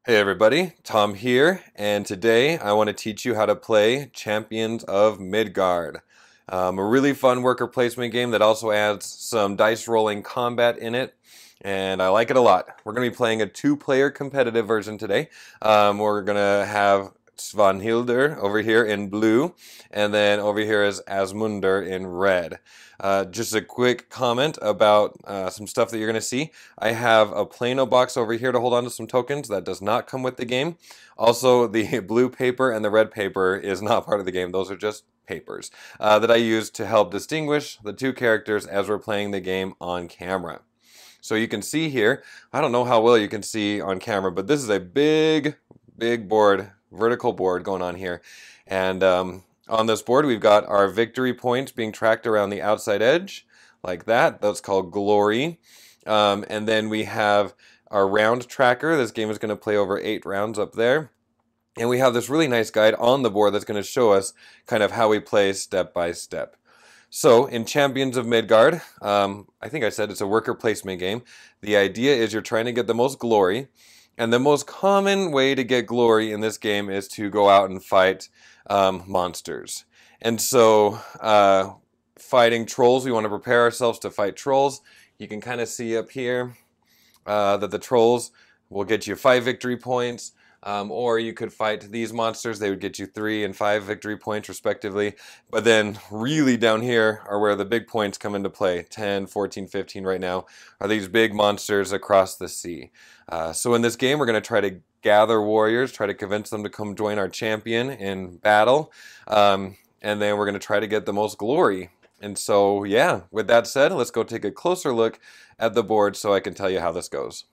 Hey everybody, Tom here, and today I want to teach you how to play Champions of Midgard. A really fun worker placement game that also adds some dice rolling combat in it, and I like it a lot. We're going to be playing a two-player competitive version today. We're going to have Svanhildr over here in blue, and then over here is Asmundr in red. Just a quick comment about some stuff that you're going to see. I have a Plano box over here to hold on to some tokens. That does not come with the game. Also, the blue paper and the red paper is not part of the game. Those are just papers that I use to help distinguish the two characters as we're playing the game on camera. So you can see here, I don't know how well you can see on camera, but this is a big board, vertical board going on here. And on this board, we've got our victory points being tracked around the outside edge, like that. That's called glory. And then we have our round tracker. This game is going to play over 8 rounds up there. And we have this really nice guide on the board that's going to show us kind of how we play step by step. So in Champions of Midgard, I think I said it's a worker placement game. The idea is you're trying to get the most glory. And the most common way to get glory in this game is to go out and fight monsters. And so fighting trolls, we want to prepare ourselves to fight trolls. You can kind of see up here that the trolls will get you 5 victory points. Or you could fight these monsters. They would get you 3 and 5 victory points respectively. But then really down here are where the big points come into play. 10, 14, 15 right now are these big monsters across the sea. So in this game we're going to try to gather warriors, try to convince them to come join our champion in battle. And then we're going to try to get the most glory. And so yeah, with that said, let's go take a closer look at the board so I can tell you how this goes.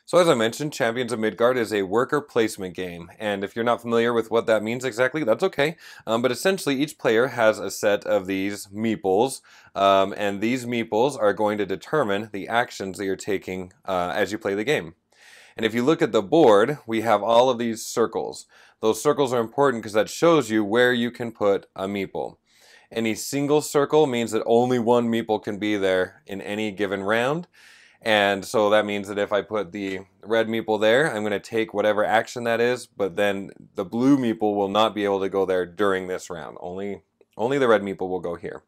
So as I mentioned, Champions of Midgard is a worker placement game, and if you're not familiar with what that means exactly, that's okay. But essentially, each player has a set of these meeples, and these meeples are going to determine the actions that you're taking as you play the game. And if you look at the board, we have all of these circles. Those circles are important because that shows you where you can put a meeple. Any single circle means that only one meeple can be there in any given round. And so that means that if I put the red meeple there, I'm going to take whatever action that is, but then the blue meeple will not be able to go there during this round. Only the red meeple will go here.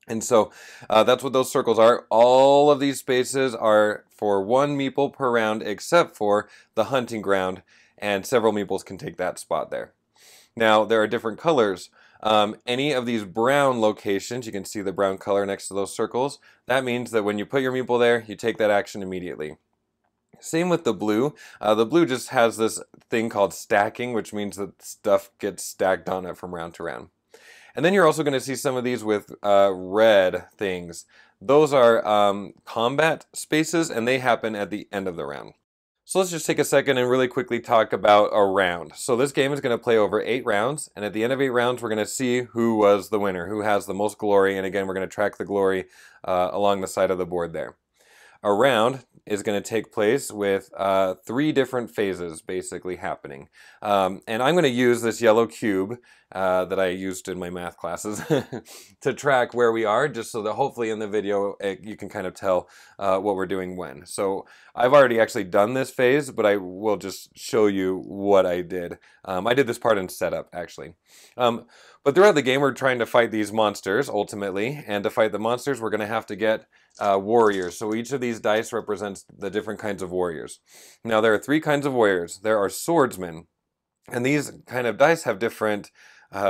And so that's what those circles are. All of these spaces are for 1 meeple per round except for the hunting ground, and several meeples can take that spot there. Now, there are different colors. Any of these brown locations, you can see the brown color next to those circles. That means that when you put your meeple there, you take that action immediately. Same with the blue. The blue just has this thing called stacking, which means that stuff gets stacked on it from round to round. And then you're also going to see some of these with red things. Those are combat spaces, and they happen at the end of the round. So let's just take a second and really quickly talk about a round. So this game is going to play over 8 rounds, and at the end of 8 rounds we're going to see who was the winner, who has the most glory, and again we're going to track the glory along the side of the board there. A round is going to take place with 3 different phases basically happening. And I'm going to use this yellow cube that I used in my math classes to track where we are, just so that hopefully in the video you can kind of tell what we're doing when. So I've already actually done this phase, but I will just show you what I did. I did this part in setup actually. But throughout the game we're trying to fight these monsters ultimately, and to fight the monsters we're going to have to get warriors. So each of these dice represents the different kinds of warriors. Now there are 3 kinds of warriors. There are swordsmen, and these kind of dice have different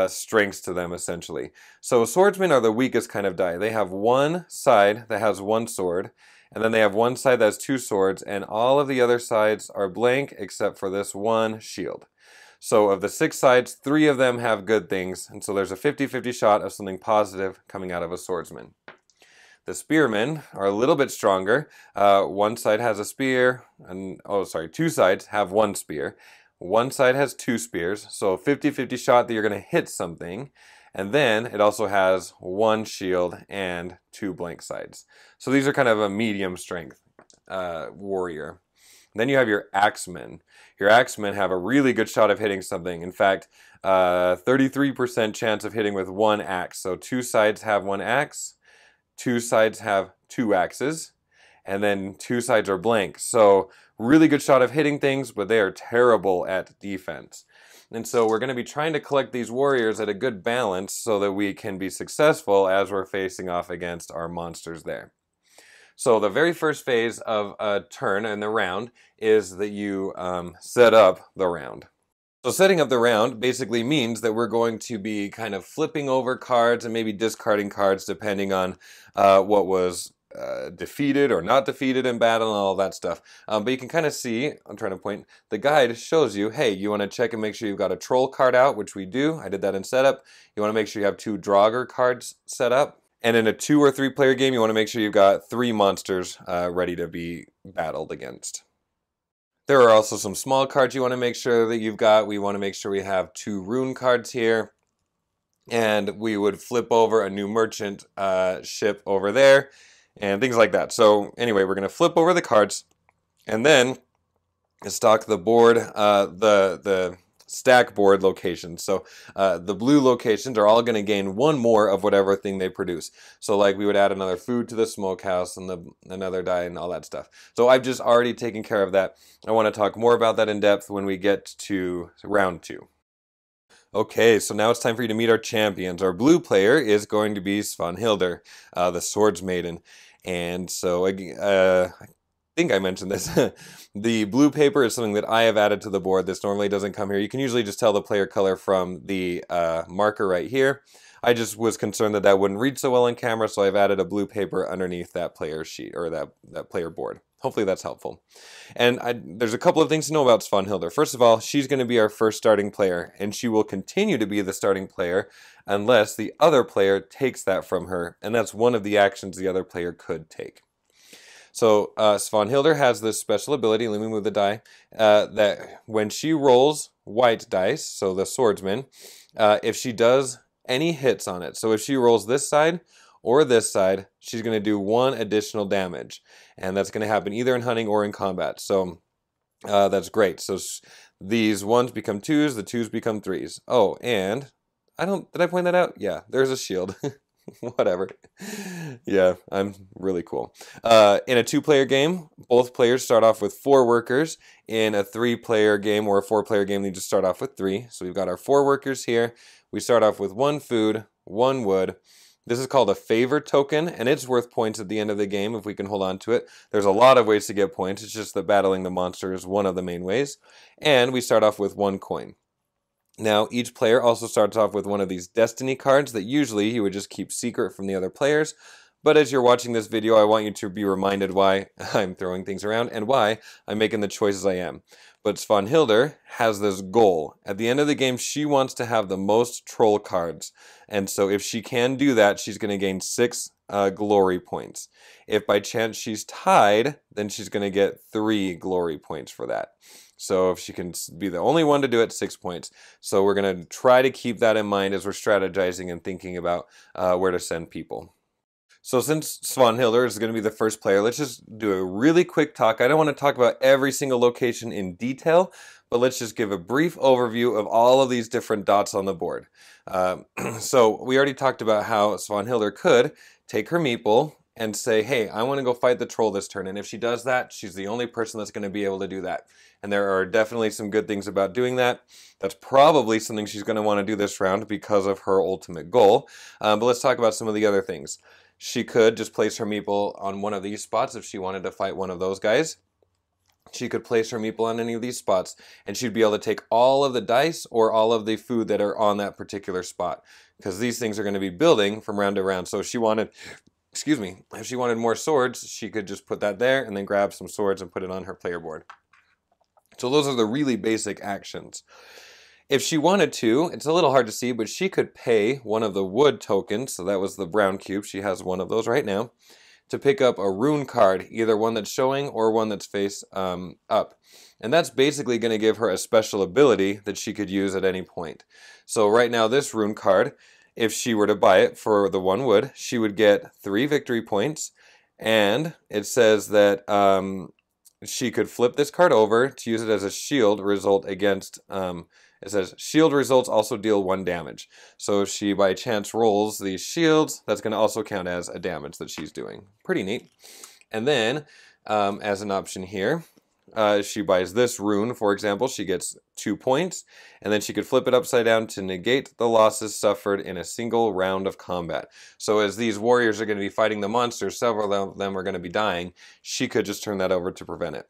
strengths to them essentially. So swordsmen are the weakest kind of die. They have one side that has 1 sword, and then they have one side that has 2 swords, and all of the other sides are blank except for this 1 shield. So of the 6 sides, 3 of them have good things, and so there's a 50-50 shot of something positive coming out of a swordsman. The spearmen are a little bit stronger. One side has a spear, and 2 sides have 1 spear. One side has 2 spears, so a 50-50 shot that you're going to hit something. And then it also has 1 shield and 2 blank sides. So these are kind of a medium strength warrior. Then you have your axemen. Your axemen have a really good shot of hitting something. In fact, 33% chance of hitting with 1 axe. So 2 sides have 1 axe. 2 sides have 2 axes, and then 2 sides are blank. So really good shot of hitting things, but they are terrible at defense. And so we're going to be trying to collect these warriors at a good balance so that we can be successful as we're facing off against our monsters there. So the very first phase of a turn in the round is that you set up the round. So setting up the round basically means that we're going to be kind of flipping over cards and maybe discarding cards depending on what was defeated or not defeated in battle and all that stuff. But you can kind of see, I'm trying to point, the guide shows you, hey, you want to check and make sure you've got a troll card out, which we do. I did that in setup. You want to make sure you have 2 Draugar cards set up. And in a 2 or 3 player game, you want to make sure you've got 3 monsters ready to be battled against. There are also some small cards you want to make sure that you've got. We want to make sure we have 2 Rune cards here. And we would flip over a new merchant ship over there and things like that. So anyway, we're going to flip over the cards and then stock the board, the stack board locations. So the blue locations are all going to gain 1 more of whatever thing they produce. So like we would add another food to the smokehouse and another die and all that stuff. So I've just already taken care of that. I want to talk more about that in depth when we get to round 2. Okay, so now it's time for you to meet our champions. Our blue player is going to be Svanhildr, the Swords Maiden. And so I think I mentioned this. The blue paper is something that I have added to the board. This normally doesn't come here. You can usually just tell the player color from the marker right here. I just was concerned that that wouldn't read so well on camera, so I've added a blue paper underneath that player sheet, or that player board. Hopefully that's helpful. And there's a couple of things to know about Svanhildr. First of all, she's going to be our first starting player, and she will continue to be the starting player unless the other player takes that from her, and that's one of the actions the other player could take. So Svanhildr has this special ability, let me move the die, that when she rolls white dice, so the Swordsmen, if she does any hits on it, so if she rolls this side or this side, she's going to do 1 additional damage. And that's going to happen either in hunting or in combat. So that's great. So these 1s become 2s, the 2s become 3s. Oh, and did I point that out? Yeah, there's a shield. Whatever. Yeah, I'm really cool. In a 2-player game, both players start off with 4 workers. In a 3-player game or a 4-player game, they just start off with 3. So we've got our 4 workers here. We start off with 1 food, 1 wood. This is called a favor token, and it's worth points at the end of the game if we can hold on to it. There's a lot of ways to get points. It's just that battling the monster is one of the main ways. And we start off with 1 coin. Now, each player also starts off with one of these destiny cards that usually you would just keep secret from the other players. But as you're watching this video, I want you to be reminded why I'm throwing things around and why I'm making the choices I am. But Svanhildr has this goal. At the end of the game, she wants to have the most troll cards. And so if she can do that, she's going to gain 6 glory points. If by chance she's tied, then she's going to get 3 glory points for that. So if she can be the only one to do it, 6 points. So we're going to try to keep that in mind as we're strategizing and thinking about where to send people. So since Svanhildr is going to be the first player, let's just do a really quick talk. I don't want to talk about every single location in detail, but let's just give a brief overview of all of these different dots on the board. So we already talked about how Svanhildr could take her meeple and say, hey, I want to go fight the troll this turn. And if she does that, she's the only person that's going to be able to do that. And there are definitely some good things about doing that. That's probably something she's going to want to do this round because of her ultimate goal. But let's talk about some of the other things. She could just place her meeple on one of these spots if she wanted to fight one of those guys. She could place her meeple on any of these spots, and she'd be able to take all of the dice or all of the food that are on that particular spot, because these things are going to be building from round to round. So if she wanted, if she wanted more swords, she could just put that there and then grab some swords and put it on her player board. So those are the really basic actions. If she wanted to, it's a little hard to see, but she could pay one of the wood tokens, so that was the brown cube, she has one of those right now, to pick up a rune card, either one that's showing or one that's face up. And that's basically going to give her a special ability that she could use at any point. So right now this rune card, if she were to buy it for the 1 wood, she would get 3 victory points, and it says that she could flip this card over to use it as a shield result against... it says, shield results also deal 1 damage. So if she by chance rolls these shields, that's going to also count as a damage that she's doing. Pretty neat. And then, as an option here, she buys this rune, for example, she gets 2 points, and then she could flip it upside down to negate the losses suffered in a single round of combat. So as these warriors are going to be fighting the monsters, several of them are going to be dying, she could just turn that over to prevent it.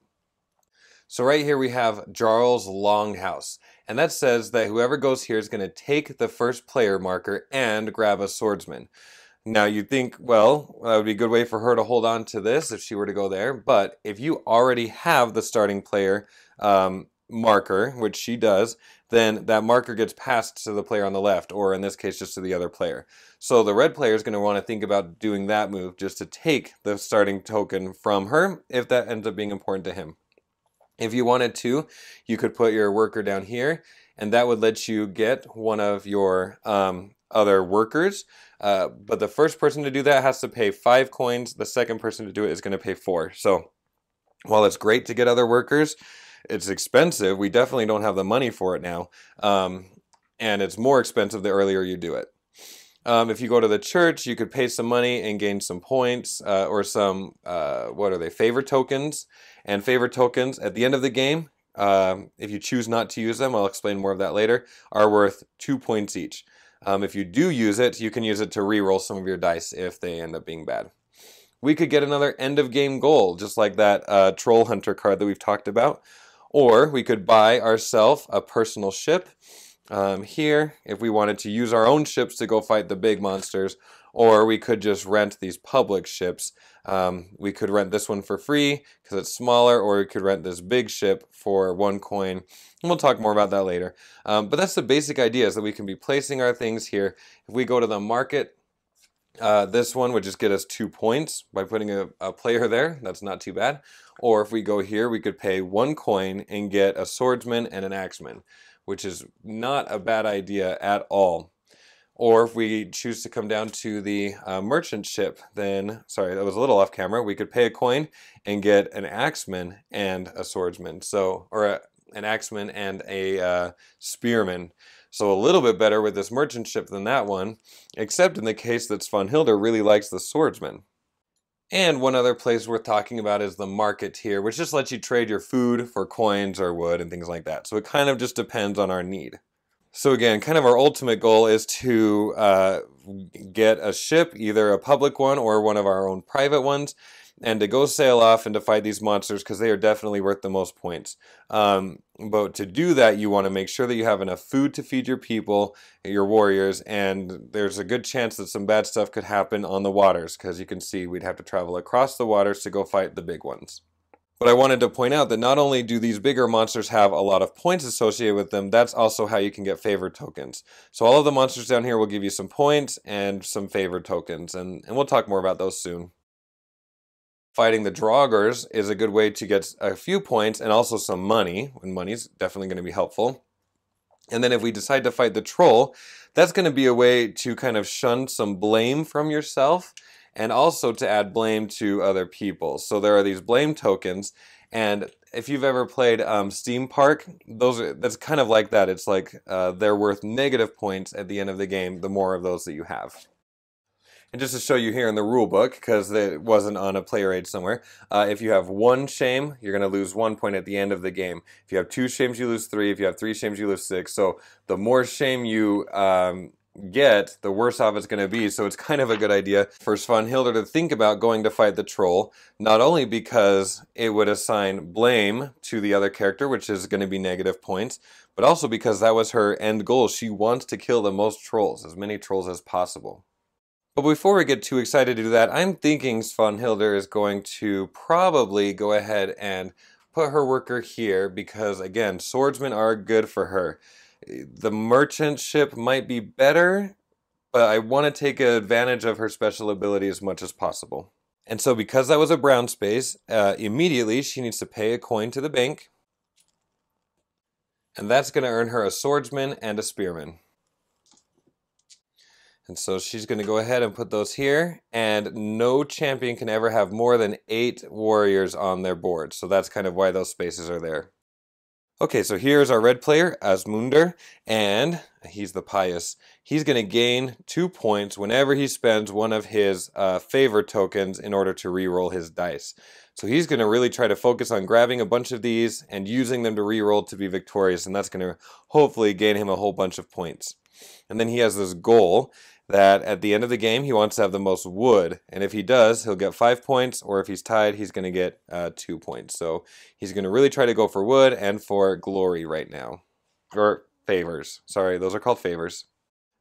So right here we have Jarl's Longhouse, and that says that whoever goes here is going to take the first player marker and grab a swordsman. Now you'd think, well, that would be a good way for her to hold on to this if she were to go there, but if you already have the starting player marker, which she does, then that marker gets passed to the player on the left, or in this case just to the other player. So the red player is going to want to think about doing that move just to take the starting token from her if that ends up being important to him. If you wanted to, you could put your worker down here, and that would let you get one of your other workers. But the first person to do that has to pay 5 coins. The second person to do it is going to pay 4. So while it's great to get other workers, it's expensive. We definitely don't have the money for it now. And it's more expensive the earlier you do it. If you go to the church, you could pay some money and gain some points or some, what are they, favor tokens. And favor tokens at the end of the game, if you choose not to use them, I'll explain more of that later, are worth 2 points each. If you do use it, you can use it to re-roll some of your dice if they end up being bad. We could get another end of game goal, just like that Troll Hunter card that we've talked about. Or we could buy ourselves a personal ship. Here, if we wanted to use our own ships to go fight the big monsters, or we could just rent these public ships. We could rent this one for free because it's smaller, or we could rent this big ship for 1 coin. And we'll talk more about that later. But that's the basic idea, is that we can be placing our things here. If we go to the market, this one would just get us 2 points by putting a player there. That's not too bad. Or if we go here, we could pay 1 coin and get a swordsman and an axeman, which is not a bad idea at all. Or if we choose to come down to the merchant ship, then, sorry, that was a little off camera, we could pay a coin and get an axeman and a swordsman. So, or an axeman and a spearman. So a little bit better with this merchant ship than that one, except in the case that Svanhildr really likes the swordsman. And one other place worth talking about is the market here, which just lets you trade your food for coins or wood and things like that. So it kind of just depends on our need. So again, kind of our ultimate goal is to get a ship, either a public one or one of our own private ones, and to go sail off and to fight these monsters because they are definitely worth the most points. But to do that, you want to make sure that you have enough food to feed your people, your warriors, and there's a good chance that some bad stuff could happen on the waters because you can see we'd have to travel across the waters to go fight the big ones. But I wanted to point out that not only do these bigger monsters have a lot of points associated with them, that's also how you can get favored tokens. So all of the monsters down here will give you some points and some favored tokens, and we'll talk more about those soon. Fighting the Draugars is a good way to get a few points and also some money, and money's definitely going to be helpful. And then if we decide to fight the Troll, that's going to be a way to kind of shun some blame from yourself, and also to add blame to other people. So there are these blame tokens, and if you've ever played Steam Park, that's kind of like that. It's like they're worth negative points at the end of the game, the more of those that you have. And just to show you here in the rule book, because it wasn't on a player aid somewhere, if you have 1 shame, you're going to lose 1 point at the end of the game. If you have 2 shames, you lose 3. If you have 3 shames, you lose 6. So the more shame you get, the worse off it's going to be. So it's kind of a good idea for Svanhildr to think about going to fight the troll, not only because it would assign blame to the other character, which is going to be negative points, but also because that was her end goal. She wants to kill the most trolls, as many trolls as possible. But before we get too excited to do that, I'm thinking Svanhildr is going to probably go ahead and put her worker here because, again, swordsmen are good for her. The merchant ship might be better, but I want to take advantage of her special ability as much as possible. And so because that was a brown space, immediately she needs to pay a coin to the bank. And that's going to earn her a swordsman and a spearman. And so she's going to go ahead and put those here, and no champion can ever have more than 8 warriors on their board. So that's kind of why those spaces are there. Okay, so here's our red player, Asmundr, and he's the pious. He's going to gain 2 points whenever he spends one of his favor tokens in order to reroll his dice. So he's going to really try to focus on grabbing a bunch of these and using them to reroll to be victorious, and that's going to hopefully gain him a whole bunch of points. And then he has this goal that at the end of the game he wants to have the most wood, and if he does, he'll get 5 points, or if he's tied, he's going to get 2 points. So he's going to really try to go for wood and for glory right now, or favors. Sorry, those are called favors.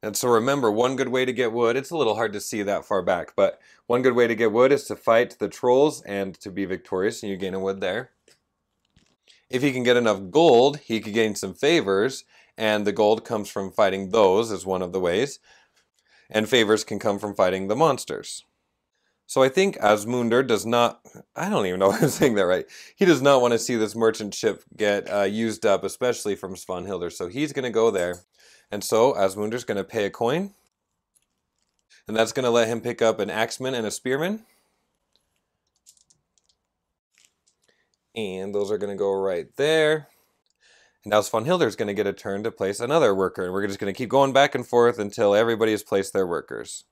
And so remember, one good way to get wood, it's a little hard to see that far back, but one good way to get wood is to fight the trolls and to be victorious, and you gain a wood there. If he can get enough gold, he could gain some favors, and the gold comes from fighting those as one of the ways. And favors can come from fighting the monsters. So I think Asmundr does not, I don't even know if I'm saying that right, he does not want to see this merchant ship get used up, especially from Svanhildr, so he's going to go there. And so Asmundr's going to pay a coin, and that's going to let him pick up an axeman and a spearman. And those are going to go right there. And now Svanhildr is going to get a turn to place another worker. And we're just going to keep going back and forth until everybody has placed their workers.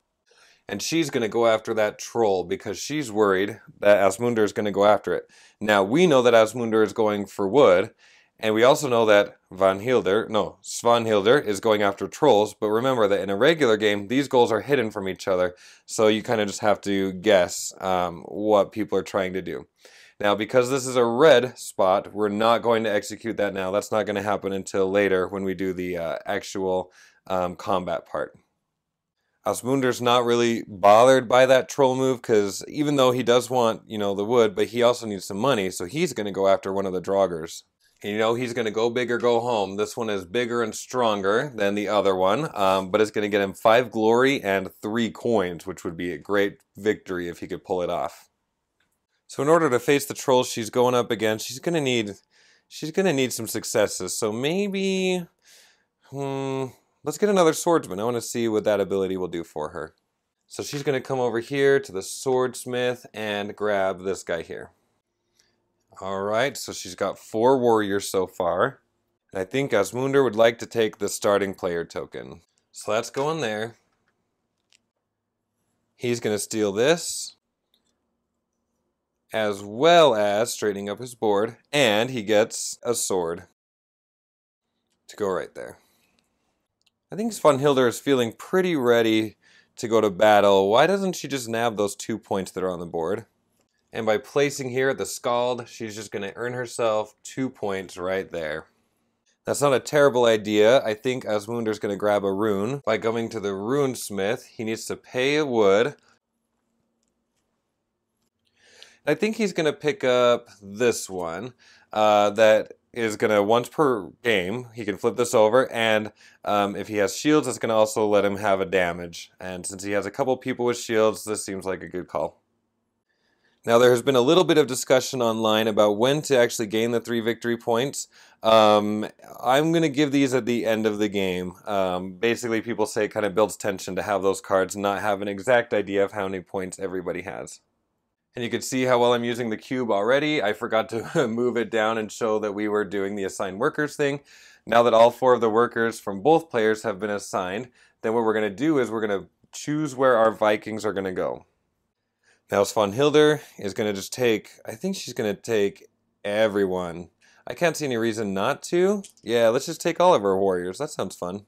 And she's going to go after that troll because she's worried that Asmundr is going to go after it. Now, we know that Asmundr is going for wood. And we also know that Svanhildr is going after trolls. But remember that in a regular game, these goals are hidden from each other. So you kind of just have to guess what people are trying to do. Now, because this is a red spot, we're not going to execute that now. That's not going to happen until later when we do the actual combat part. Asmundr's not really bothered by that troll move because even though he does want, the wood, but he also needs some money, so he's going to go after one of the Draugars. And, he's going to go big or go home. This one is bigger and stronger than the other one, but it's going to get him 5 glory and 3 coins, which would be a great victory if he could pull it off. So in order to face the trolls she's going up against, she's gonna need some successes. So maybe, let's get another swordsman. I want to see what that ability will do for her. So she's gonna come over here to the swordsmith and grab this guy here. All right, so she's got 4 warriors so far. And I think Asmundr would like to take the starting player token. So that's going there. He's gonna steal this, as well as straightening up his board, and he gets a sword to go right there. I think Svanhildr is feeling pretty ready to go to battle. Why doesn't she just nab those 2 points that are on the board? And by placing here at the Skald, she's just going to earn herself 2 points right there. That's not a terrible idea. I think Asmundr is going to grab a rune. By going to the rune smith, he needs to pay a wood. I think he's going to pick up this one that is going to, once per game, he can flip this over, and if he has shields, it's going to also let him have a damage. And since he has a couple people with shields, this seems like a good call. Now, there has been a little bit of discussion online about when to actually gain the 3 victory points. I'm going to give these at the end of the game. Basically, people say it kind of builds tension to have those cards and not have an exact idea of how many points everybody has. And you can see how well I'm using the cube already. I forgot to move it down and show that we were doing the assign workers thing. Now that all 4 of the workers from both players have been assigned, then what we're going to do is we're going to choose where our Vikings are going to go. Now Svanhildr is going to just take, I think she's going to take everyone. I can't see any reason not to. Yeah, let's just take all of our warriors. That sounds fun.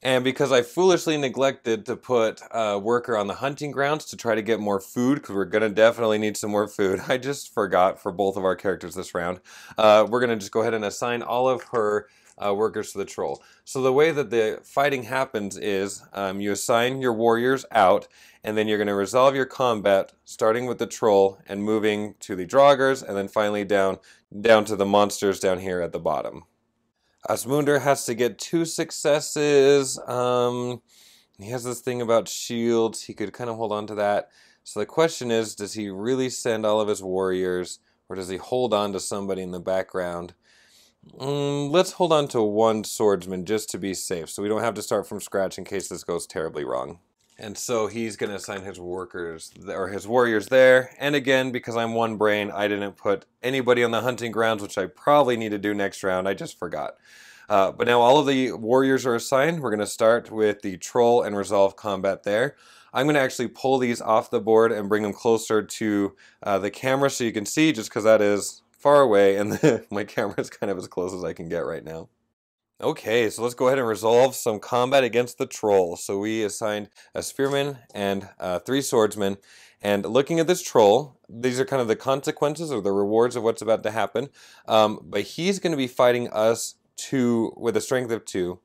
And because I foolishly neglected to put a worker on the hunting grounds to try to get more food, because we're going to definitely need some more food. I just forgot for both of our characters this round. We're going to just go ahead and assign all of her workers to the troll. So the way that the fighting happens is you assign your warriors out, and then you're going to resolve your combat starting with the troll and moving to the Draugars, and then finally down to the monsters down here at the bottom. Asmundr has to get 2 successes. He has this thing about shields. He could kind of hold on to that. So the question is, does he really send all of his warriors, or does he hold on to somebody in the background? Let's hold on to 1 swordsman just to be safe, so we don't have to start from scratch in case this goes terribly wrong. And so he's going to assign his workers or his warriors there. And again, because I'm one brain, I didn't put anybody on the hunting grounds, which I probably need to do next round. I just forgot. But now all of the warriors are assigned. We're going to start with the troll and resolve combat there. I'm going to actually pull these off the board and bring them closer to the camera so you can see, just because that is far away and my camera is kind of as close as I can get right now. Okay, so let's go ahead and resolve some combat against the troll. So we assigned a Spearman and 3 Swordsmen. And looking at this troll, these are kind of the consequences or the rewards of what's about to happen. But he's going to be fighting us with a strength of 2.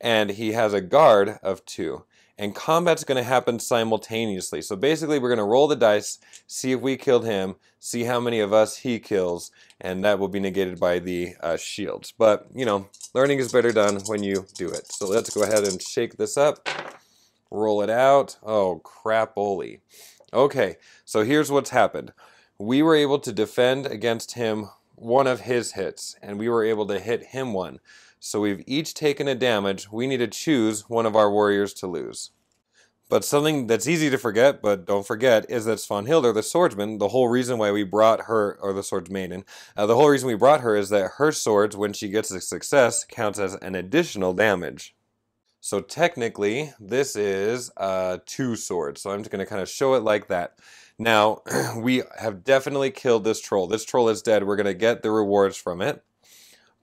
And he has a guard of 2. And combat's going to happen simultaneously. So basically we're going to roll the dice, see if we killed him, see how many of us he kills, and that will be negated by the shields. But, you know, learning is better done when you do it. So let's go ahead and shake this up, roll it out. Oh, crap-oli. Okay, so here's what's happened. We were able to defend against him one of his hits, and we were able to hit him one. So we've each taken a damage. We need to choose one of our warriors to lose. But something that's easy to forget, but don't forget, is that Svanhildr, the swordsman, the whole reason why we brought her, or the swords maiden, the whole reason we brought her is that her swords, when she gets a success, counts as an additional damage. So technically, this is 2 swords. So I'm just going to kind of show it like that. Now, we have definitely killed this troll. This troll is dead. We're going to get the rewards from it.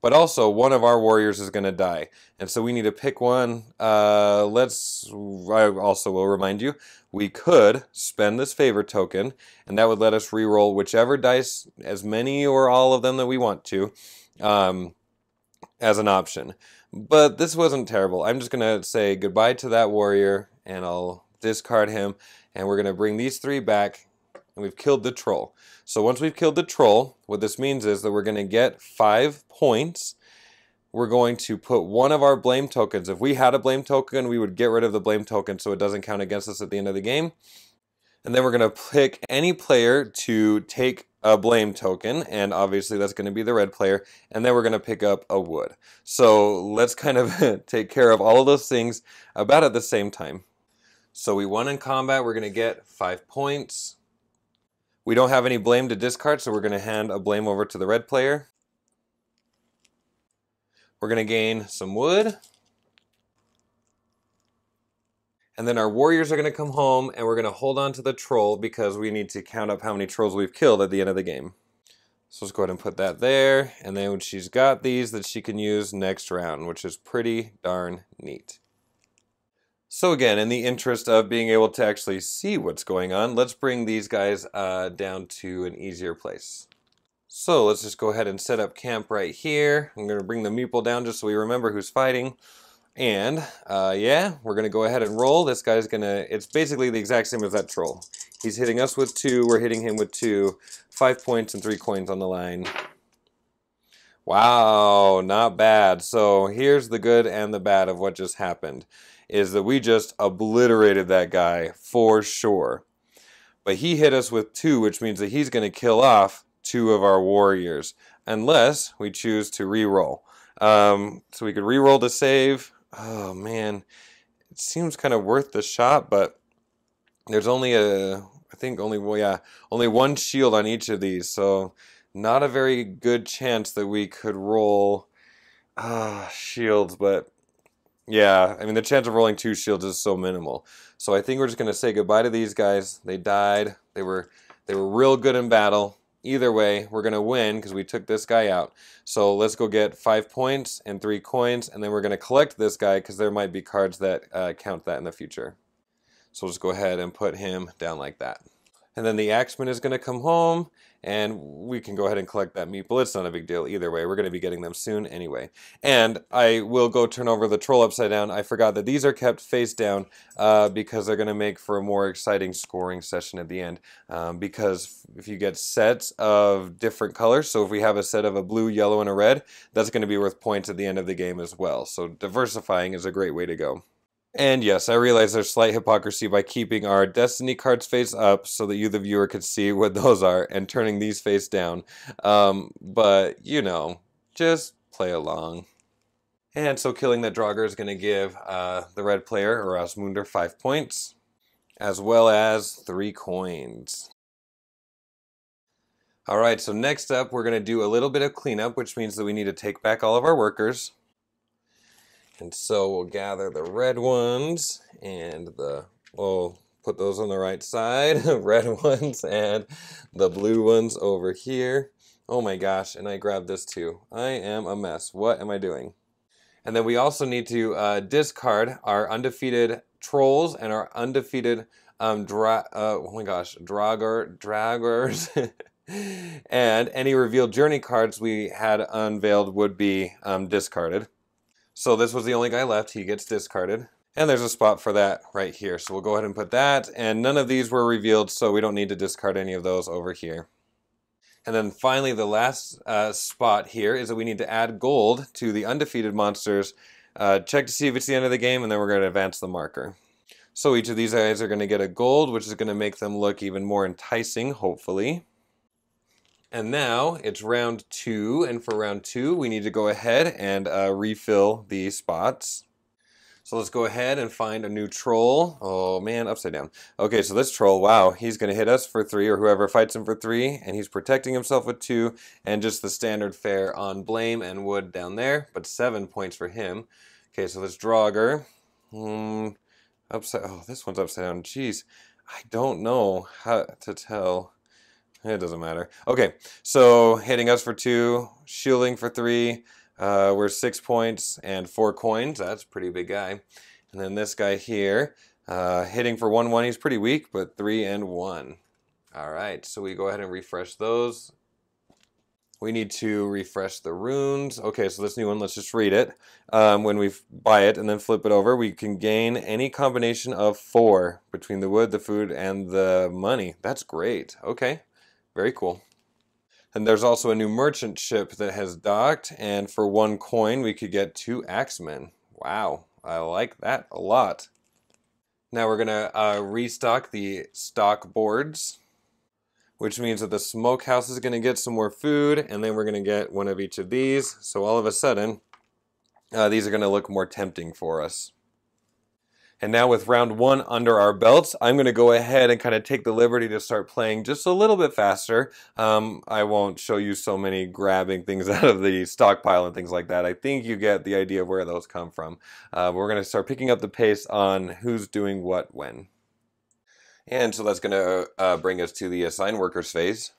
But also, one of our warriors is going to die. And so we need to pick one. I also will remind you, we could spend this favor token, and that would let us reroll whichever dice, as many or all of them that we want to, as an option. But this wasn't terrible. I'm just going to say goodbye to that warrior, and I'll discard him. And we're going to bring these 3 back, and we've killed the troll. So once we've killed the troll, what this means is that we're going to get 5 points. We're going to put one of our blame tokens. If we had a blame token, we would get rid of the blame token so it doesn't count against us at the end of the game. And then we're going to pick any player to take a blame token, and obviously that's going to be the red player, and then we're going to pick up a wood. So let's kind of take care of all of those things about at the same time. So we won in combat, we're going to get 5 points. We don't have any blame to discard, so we're going to hand a blame over to the red player. We're going to gain some wood. And then our warriors are going to come home, and we're going to hold on to the troll because we need to count up how many trolls we've killed at the end of the game. So let's go ahead and put that there. And then she's got these that she can use next round, which is pretty darn neat. So again, in the interest of being able to actually see what's going on, let's bring these guys down to an easier place. So let's just go ahead and set up camp right here. I'm going to bring the meeple down just so we remember who's fighting. And yeah, we're going to go ahead and roll. This guy's going to, it's basically the exact same as that troll. He's hitting us with 2, we're hitting him with 2. 5 points and 3 coins on the line. Wow, not bad. So here's the good and the bad of what just happened. Is that we just obliterated that guy for sure. But he hit us with 2, which means that he's going to kill off 2 of our warriors, unless we choose to re-roll. So we could re-roll to save. Oh man, it seems kind of worth the shot, but there's only only 1 shield on each of these, so not a very good chance that we could roll shields, but yeah, I mean, the chance of rolling 2 shields is so minimal. So I think we're just going to say goodbye to these guys. They died. They were real good in battle. Either way, we're going to win because we took this guy out. So let's go get 5 points and 3 coins, and then we're going to collect this guy because there might be cards that count that in the future. So let's go ahead and put him down like that. And then the axeman is going to come home, and we can go ahead and collect that meeple. It's not a big deal either way. We're going to be getting them soon anyway. And I will go turn over the troll upside down. I forgot that these are kept face down because they're going to make for a more exciting scoring session at the end. Because if you get sets of different colors, so if we have a set of a blue, yellow, and a red, that's going to be worth points at the end of the game as well. So diversifying is a great way to go. And yes, I realize there's slight hypocrisy by keeping our Destiny cards face up so that you, the viewer, could see what those are and turning these face down. But, you know, just play along. And so killing that Draugar is going to give the red player, or Asmundr, 5 points, as well as 3 coins. Alright, so next up we're going to do a little bit of cleanup, which means that we need to take back all of our workers. And so we'll gather the red ones, and we'll put those on the right side, red ones, and the blue ones over here. Oh my gosh, and I grabbed this too. I am a mess. What am I doing? And then we also need to discard our undefeated trolls and our undefeated Draugars. And any revealed journey cards we had unveiled would be discarded. So this was the only guy left. He gets discarded. And there's a spot for that right here. So we'll go ahead and put that. And none of these were revealed, so we don't need to discard any of those over here. And then finally, the last spot here is that we need to add gold to the undefeated monsters. Check to see if it's the end of the game, and then we're going to advance the marker. So each of these guys are going to get a gold, which is going to make them look even more enticing, hopefully. And now it's round 2, and for round 2, we need to go ahead and refill the spots. So let's go ahead and find a new troll. Oh man, upside down. Okay, so this troll, wow, he's going to hit us for 3, or whoever fights him for 3, and he's protecting himself with 2, and just the standard fare on blame and wood down there, but 7 points for him. Okay, so this Draugar. Oh, this one's upside down. Jeez, I don't know how to tell. It doesn't matter. Okay, so hitting us for 2, shielding for 3. We're 6 points and 4 coins. That's a pretty big guy. And then this guy here, hitting for 1-1. He's pretty weak, but 3 and 1. All right, so we go ahead and refresh those. We need to refresh the runes. Okay, so this new one, let's just read it. When we buy it and then flip it over, we can gain any combination of 4 between the wood, the food, and the money. That's great. Okay, very cool. And there's also a new merchant ship that has docked, and for 1 coin we could get 2 axemen. Wow, I like that a lot. Now we're gonna restock the stock boards, which means that the smokehouse is gonna get some more food, and then we're gonna get one of each of these. So all of a sudden, these are gonna look more tempting for us. And now with round 1 under our belts, I'm going to go ahead and kind of take the liberty to start playing just a little bit faster. I won't show you so many grabbing things out of the stockpile and things like that. I think you get the idea of where those come from. We're going to start picking up the pace on who's doing what when. And so that's going to bring us to the assign workers phase.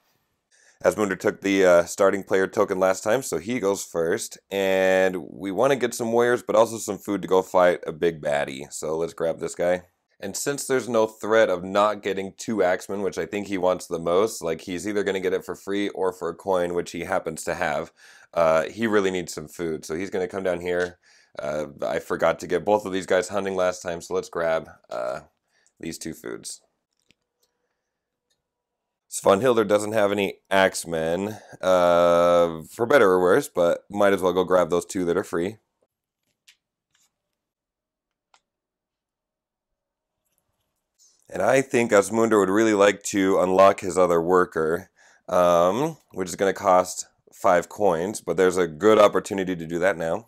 Asmundr took the starting player token last time, so he goes first. And we want to get some warriors, but also some food to go fight a big baddie. So let's grab this guy. And since there's no threat of not getting 2 axemen, which I think he wants the most, like he's either going to get it for free or for a coin, which he happens to have, he really needs some food. So he's going to come down here. I forgot to get both of these guys hunting last time, so let's grab these 2 foods. Svanhildr doesn't have any axemen, for better or worse, but might as well go grab those 2 that are free. And I think Asmundr would really like to unlock his other worker, which is going to cost 5 coins, but there's a good opportunity to do that now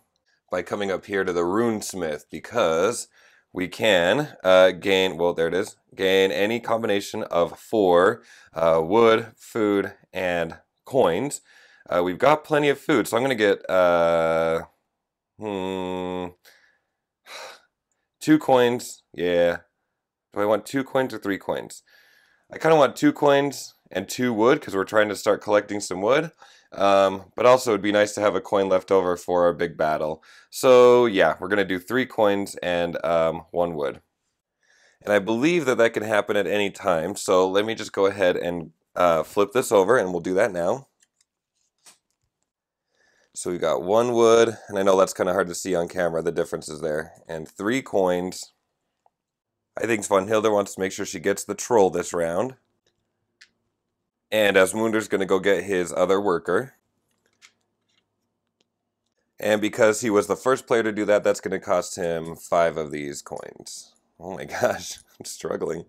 by coming up here to the runesmith, because we can gain, well, there it is, gain any combination of 4 wood, food, and coins. We've got plenty of food, so I'm going to get 2 coins. Yeah. Do I want 2 coins or 3 coins? I kind of want 2 coins and 2 wood, because we're trying to start collecting some wood. But also it'd be nice to have a coin left over for our big battle. So yeah, we're going to do 3 coins and 1 wood. And I believe that that can happen at any time. So let me just go ahead and flip this over, and we'll do that now. So we got 1 wood, and I know that's kind of hard to see on camera, the differences there, and 3 coins. I think Svanhildr wants to make sure she gets the troll this round. And Asmundr's going to go get his other worker. And because he was the first player to do that, that's going to cost him 5 of these coins. Oh my gosh, I'm struggling.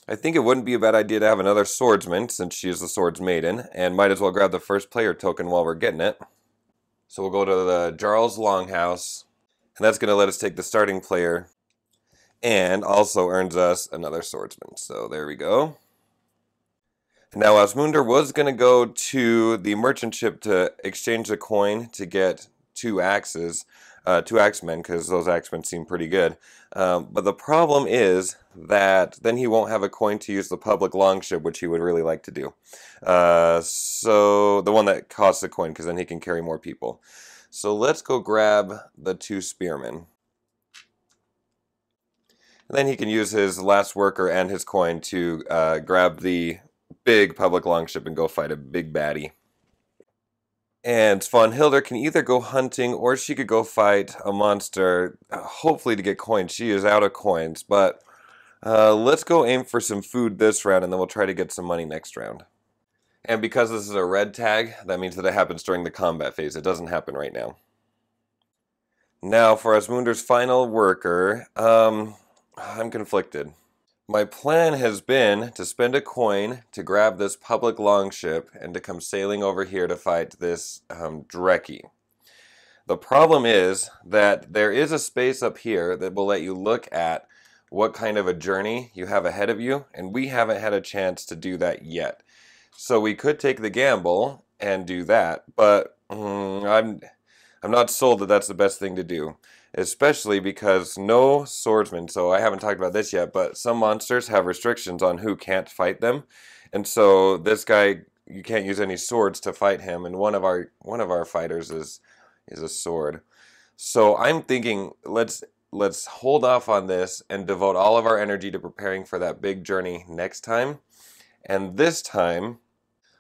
I think it wouldn't be a bad idea to have another swordsman, since she is the swords maiden, and might as well grab the first player token while we're getting it. So we'll go to the Jarl's Longhouse, and that's going to let us take the starting player, and also earns us another swordsman. So there we go. Now Asmundr was going to go to the merchant ship to exchange the coin to get two axes, two axemen, because those axemen seem pretty good. But the problem is that then he won't have a coin to use the public longship, which he would really like to do. So the one that costs a coin, because then he can carry more people. So let's go grab the two spearmen. And then he can use his last worker and his coin to grab the big public longship and go fight a big baddie. And Svanhildr can either go hunting or she could go fight a monster, hopefully to get coins. She is out of coins, but let's go aim for some food this round, and then we'll try to get some money next round. And because this is a red tag, that means that it happens during the combat phase. It doesn't happen right now. Now for Asmundr's final worker, I'm conflicted. My plan has been to spend a coin to grab this public longship and to come sailing over here to fight this Dreki. The problem is that there is a space up here that will let you look at what kind of a journey you have ahead of you, and we haven't had a chance to do that yet. So we could take the gamble and do that, but I'm not sold that that's the best thing to do. Especially because no swordsman, so I haven't talked about this yet, but some monsters have restrictions on who can't fight them. And so this guy, you can't use any swords to fight him, and one of our fighters is a sword. So I'm thinking let's hold off on this and devote all of our energy to preparing for that big journey next time. And this time,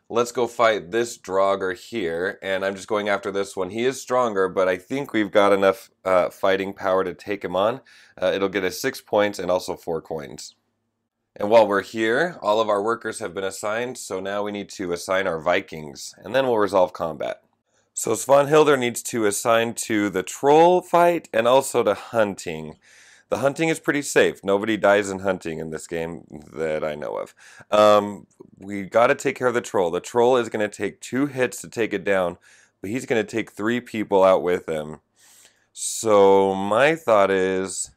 let's go fight this Draugar here, and I'm just going after this one. He is stronger, but I think we've got enough fighting power to take him on. It'll get us 6 points and also 4 coins. And while we're here, all of our workers have been assigned, so now we need to assign our Vikings, and then we'll resolve combat. So Svanhildr needs to assign to the troll fight and also to hunting. The hunting is pretty safe. Nobody dies in hunting in this game that I know of. We got to take care of the troll. The troll is going to take 2 hits to take it down, but he's going to take 3 people out with him. So my thought is,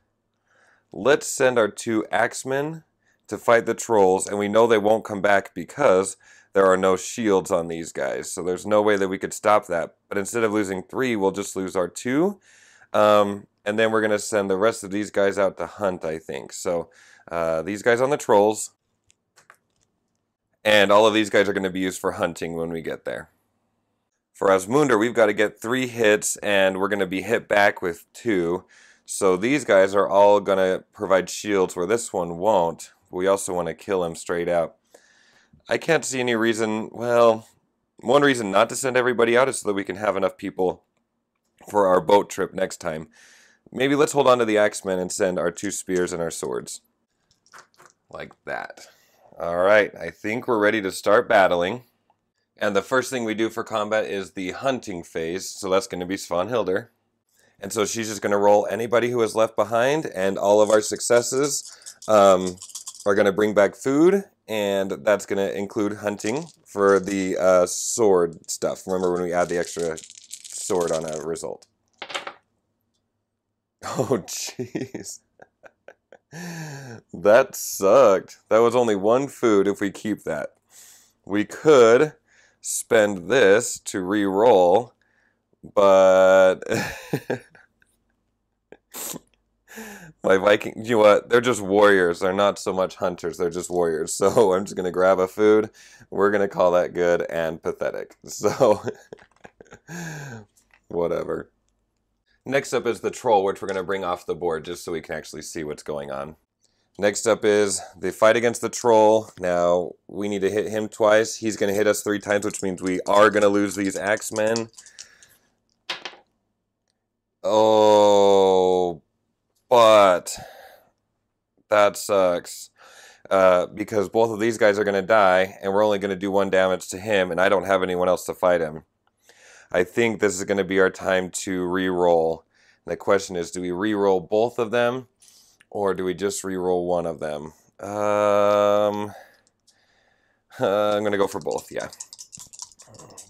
let's send our 2 axemen to fight the trolls, and we know they won't come back because there are no shields on these guys. So there's no way that we could stop that. But instead of losing 3, we'll just lose our 2. And then we're going to send the rest of these guys out to hunt, I think. So these guys on the trolls. And all of these guys are going to be used for hunting when we get there. For Asmundr, we've got to get 3 hits, and we're going to be hit back with 2. So these guys are all going to provide shields where this one won't. We also want to kill him straight out. I can't see any reason, well, one reason not to send everybody out is so that we can have enough people for our boat trip next time. Maybe let's hold on to the axemen and send our 2 spears and our swords. Like that. Alright, I think we're ready to start battling. And the first thing we do for combat is the hunting phase, so that's going to be Svanhildr. And so she's just going to roll anybody who is left behind, and all of our successes are going to bring back food, and that's going to include hunting for the sword stuff. Remember when we add the extra sword on a result. Oh, jeez. That sucked. That was only 1 food if we keep that. We could spend this to re-roll, but my Viking, you know what? They're just warriors. They're not so much hunters. They're just warriors. So I'm just going to grab a food. We're going to call that good and pathetic. So whatever. Next up is the troll, which we're going to bring off the board just so we can actually see what's going on. Next up is the fight against the troll. Now, we need to hit him twice. He's going to hit us 3 times, which means we are going to lose these axemen. Oh, but that sucks. Because both of these guys are going to die, and we're only going to do 1 damage to him, and I don't have anyone else to fight him. I think this is going to be our time to re-roll. The question is, do we re-roll both of them, or do we just re-roll one of them? I'm going to go for both, yeah.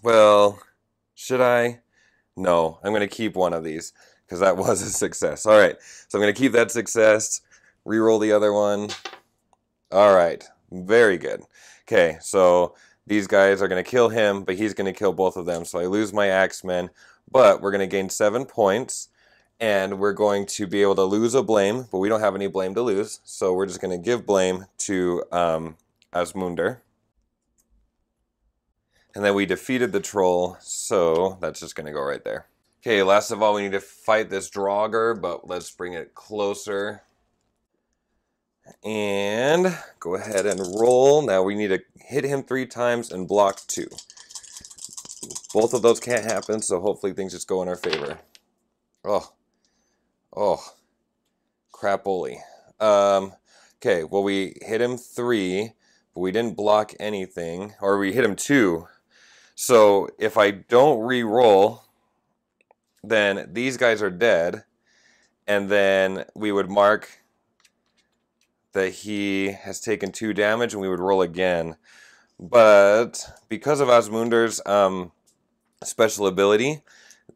Well, should I? No, I'm going to keep one of these because that was a success. All right, so I'm going to keep that success, reroll the other one. All right, very good. Okay, so these guys are going to kill him, but he's going to kill both of them. So I lose my Axemen, but we're going to gain 7 points, and we're going to be able to lose a blame, but we don't have any blame to lose. So we're just going to give blame to Asmundr. And then we defeated the troll, so that's just going to go right there. Okay, last of all, we need to fight this Draugar, but let's bring it closer. And go ahead and roll. Now we need to hit him 3 times and block 2. Both of those can't happen, so hopefully things just go in our favor. Oh, crapoli. Okay, well we hit him 3, but we didn't block anything, or we hit him 2. So if I don't re-roll, then these guys are dead, and then we would mark that he has taken 2 damage, and we would roll again. But because of Asmundr's special ability,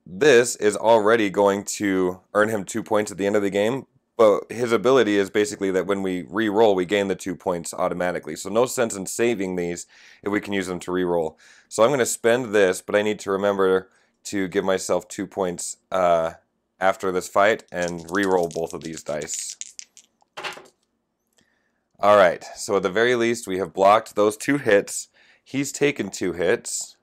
this is already going to earn him 2 points at the end of the game. But his ability is basically that when we re-roll, we gain the 2 points automatically. So no sense in saving these if we can use them to re-roll. So I'm going to spend this, but I need to remember to give myself 2 points after this fight and re-roll both of these dice. Alright, so at the very least we have blocked those 2 hits. He's taken 2 hits.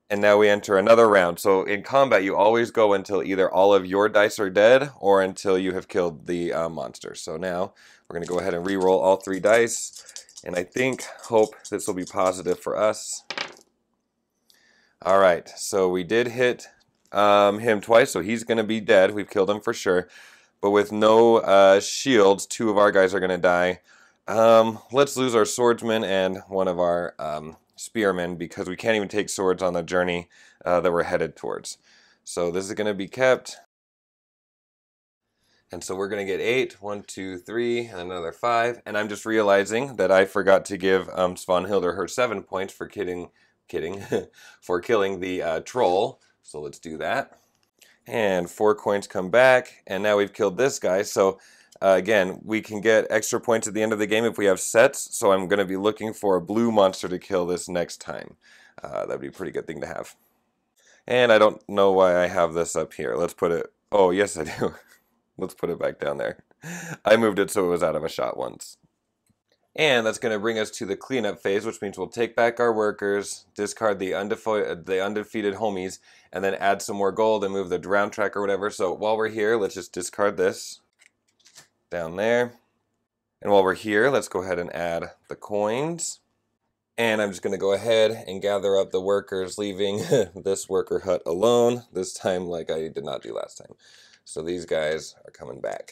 And now we enter another round. So in combat, you always go until either all of your dice are dead or until you have killed the monster. So now we're going to go ahead and re-roll all 3 dice. And I hope this will be positive for us. All right, so we did hit him twice, so he's going to be dead. We've killed him for sure. But with no shields, 2 of our guys are going to die. Let's lose our swordsman and one of our spearmen, because we can't even take swords on the journey that we're headed towards. So this is going to be kept. And so we're going to get 8, 1, 2, 3, and another 5. And I'm just realizing that I forgot to give Svanhildr her 7 points for for killing the troll. So let's do that. And 4 coins come back, and now we've killed this guy. So again, we can get extra points at the end of the game if we have sets, so I'm going to be looking for a blue monster to kill this next time. That would be a pretty good thing to have. And I don't know why I have this up here. Let's put it... Oh, yes I do. Let's put it back down there. I moved it so it was out of a shot once. And that's going to bring us to the cleanup phase, which means we'll take back our workers, discard the undefeated homies, and then add some more gold and move the round track or whatever. So while we're here, let's just discard this down there. And while we're here, let's go ahead and add the coins. And I'm just going to go ahead and gather up the workers, leaving this worker hut alone, this time like I did not do last time. So these guys are coming back.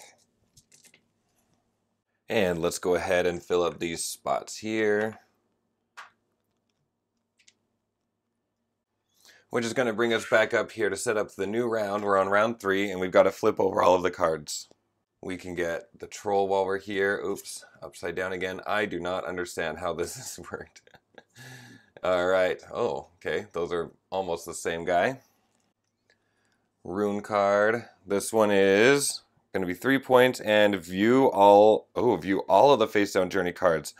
And let's go ahead and fill up these spots here. Which is going to bring us back up here to set up the new round. We're on round 3, and we've got to flip over all of the cards. We can get the troll while we're here. Oops, upside down again. I do not understand how this has worked. Alright, oh, okay, those are almost the same guy. Rune Card. This one is going to be 3 points, and view all of the face down journey cards.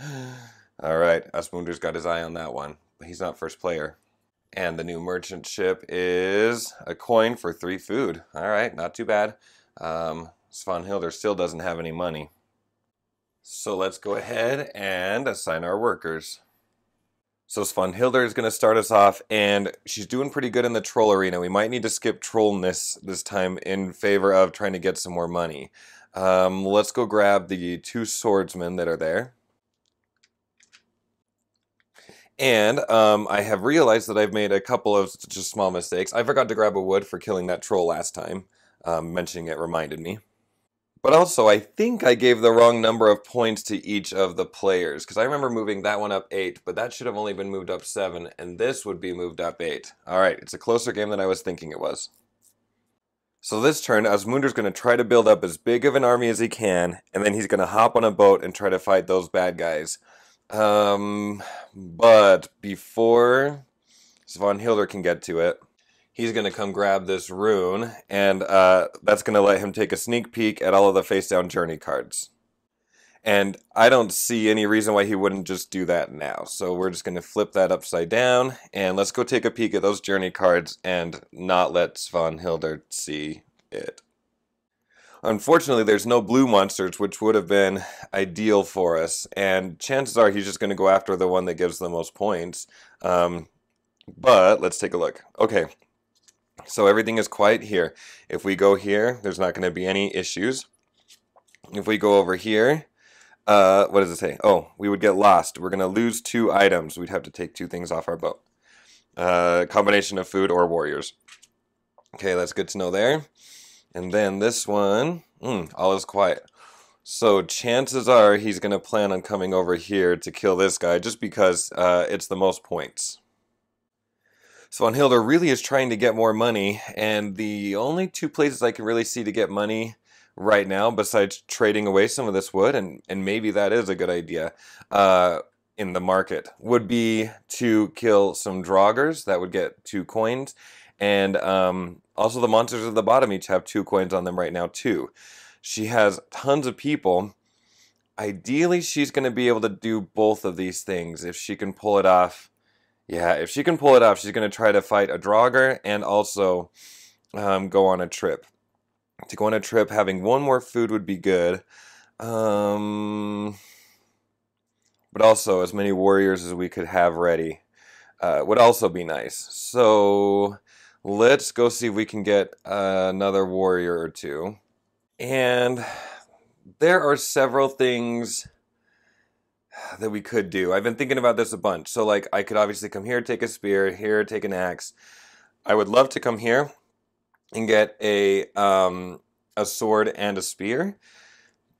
Alright, Asmundr's got his eye on that one, but he's not first player. And the new merchant ship is a coin for 3 food. Alright, not too bad. Svanhildr still doesn't have any money. So let's go ahead and assign our workers. So Svanhildr is going to start us off, and she's doing pretty good in the troll arena. We might need to skip trollness this time in favor of trying to get some more money. Let's go grab the 2 swordsmen that are there. And I have realized that I've made a couple of just small mistakes. I forgot to grab a wood for killing that troll last time. Mentioning it reminded me. But also, I think I gave the wrong number of points to each of the players, because I remember moving that one up 8, but that should have only been moved up 7, and this would be moved up 8. Alright, it's a closer game than I was thinking it was. So this turn, Asmundr's going to try to build up as big of an army as he can, and then he's going to hop on a boat and try to fight those bad guys. But before Svanhildr can get to it, he's going to come grab this rune, and that's going to let him take a sneak peek at all of the face-down journey cards. And I don't see any reason why he wouldn't just do that now. So we're just going to flip that upside down, and let's go take a peek at those journey cards and not let Svanhildr see it. Unfortunately, there's no blue monsters, which would have been ideal for us, and chances are he's just going to go after the one that gives the most points. But let's take a look. Okay, so everything is quiet here. If we go here, there's not going to be any issues. If we go over here, what does it say? Oh, we would get lost. We're going to lose 2 items. We'd have to take 2 things off our boat. Combination of food or warriors. Okay, that's good to know there. And then this one, all is quiet. So chances are he's going to plan on coming over here to kill this guy just because it's the most points. Svanhildr really is trying to get more money, and the only 2 places I can really see to get money right now, besides trading away some of this wood, and maybe that is a good idea in the market, would be to kill some Draugars. That would get 2 coins, and also the monsters at the bottom each have 2 coins on them right now too. She has tons of people. Ideally, she's going to be able to do both of these things if she can pull it off. Yeah, if she can pull it off, she's going to try to fight a Draugar and also go on a trip. To go on a trip, having 1 more food would be good. But also, as many warriors as we could have ready would also be nice. So let's go see if we can get another warrior or 2. And there are several things that we could do. I've been thinking about this a bunch. So like I could obviously come here, take a spear, here take an axe. I would love to come here and get a sword and a spear,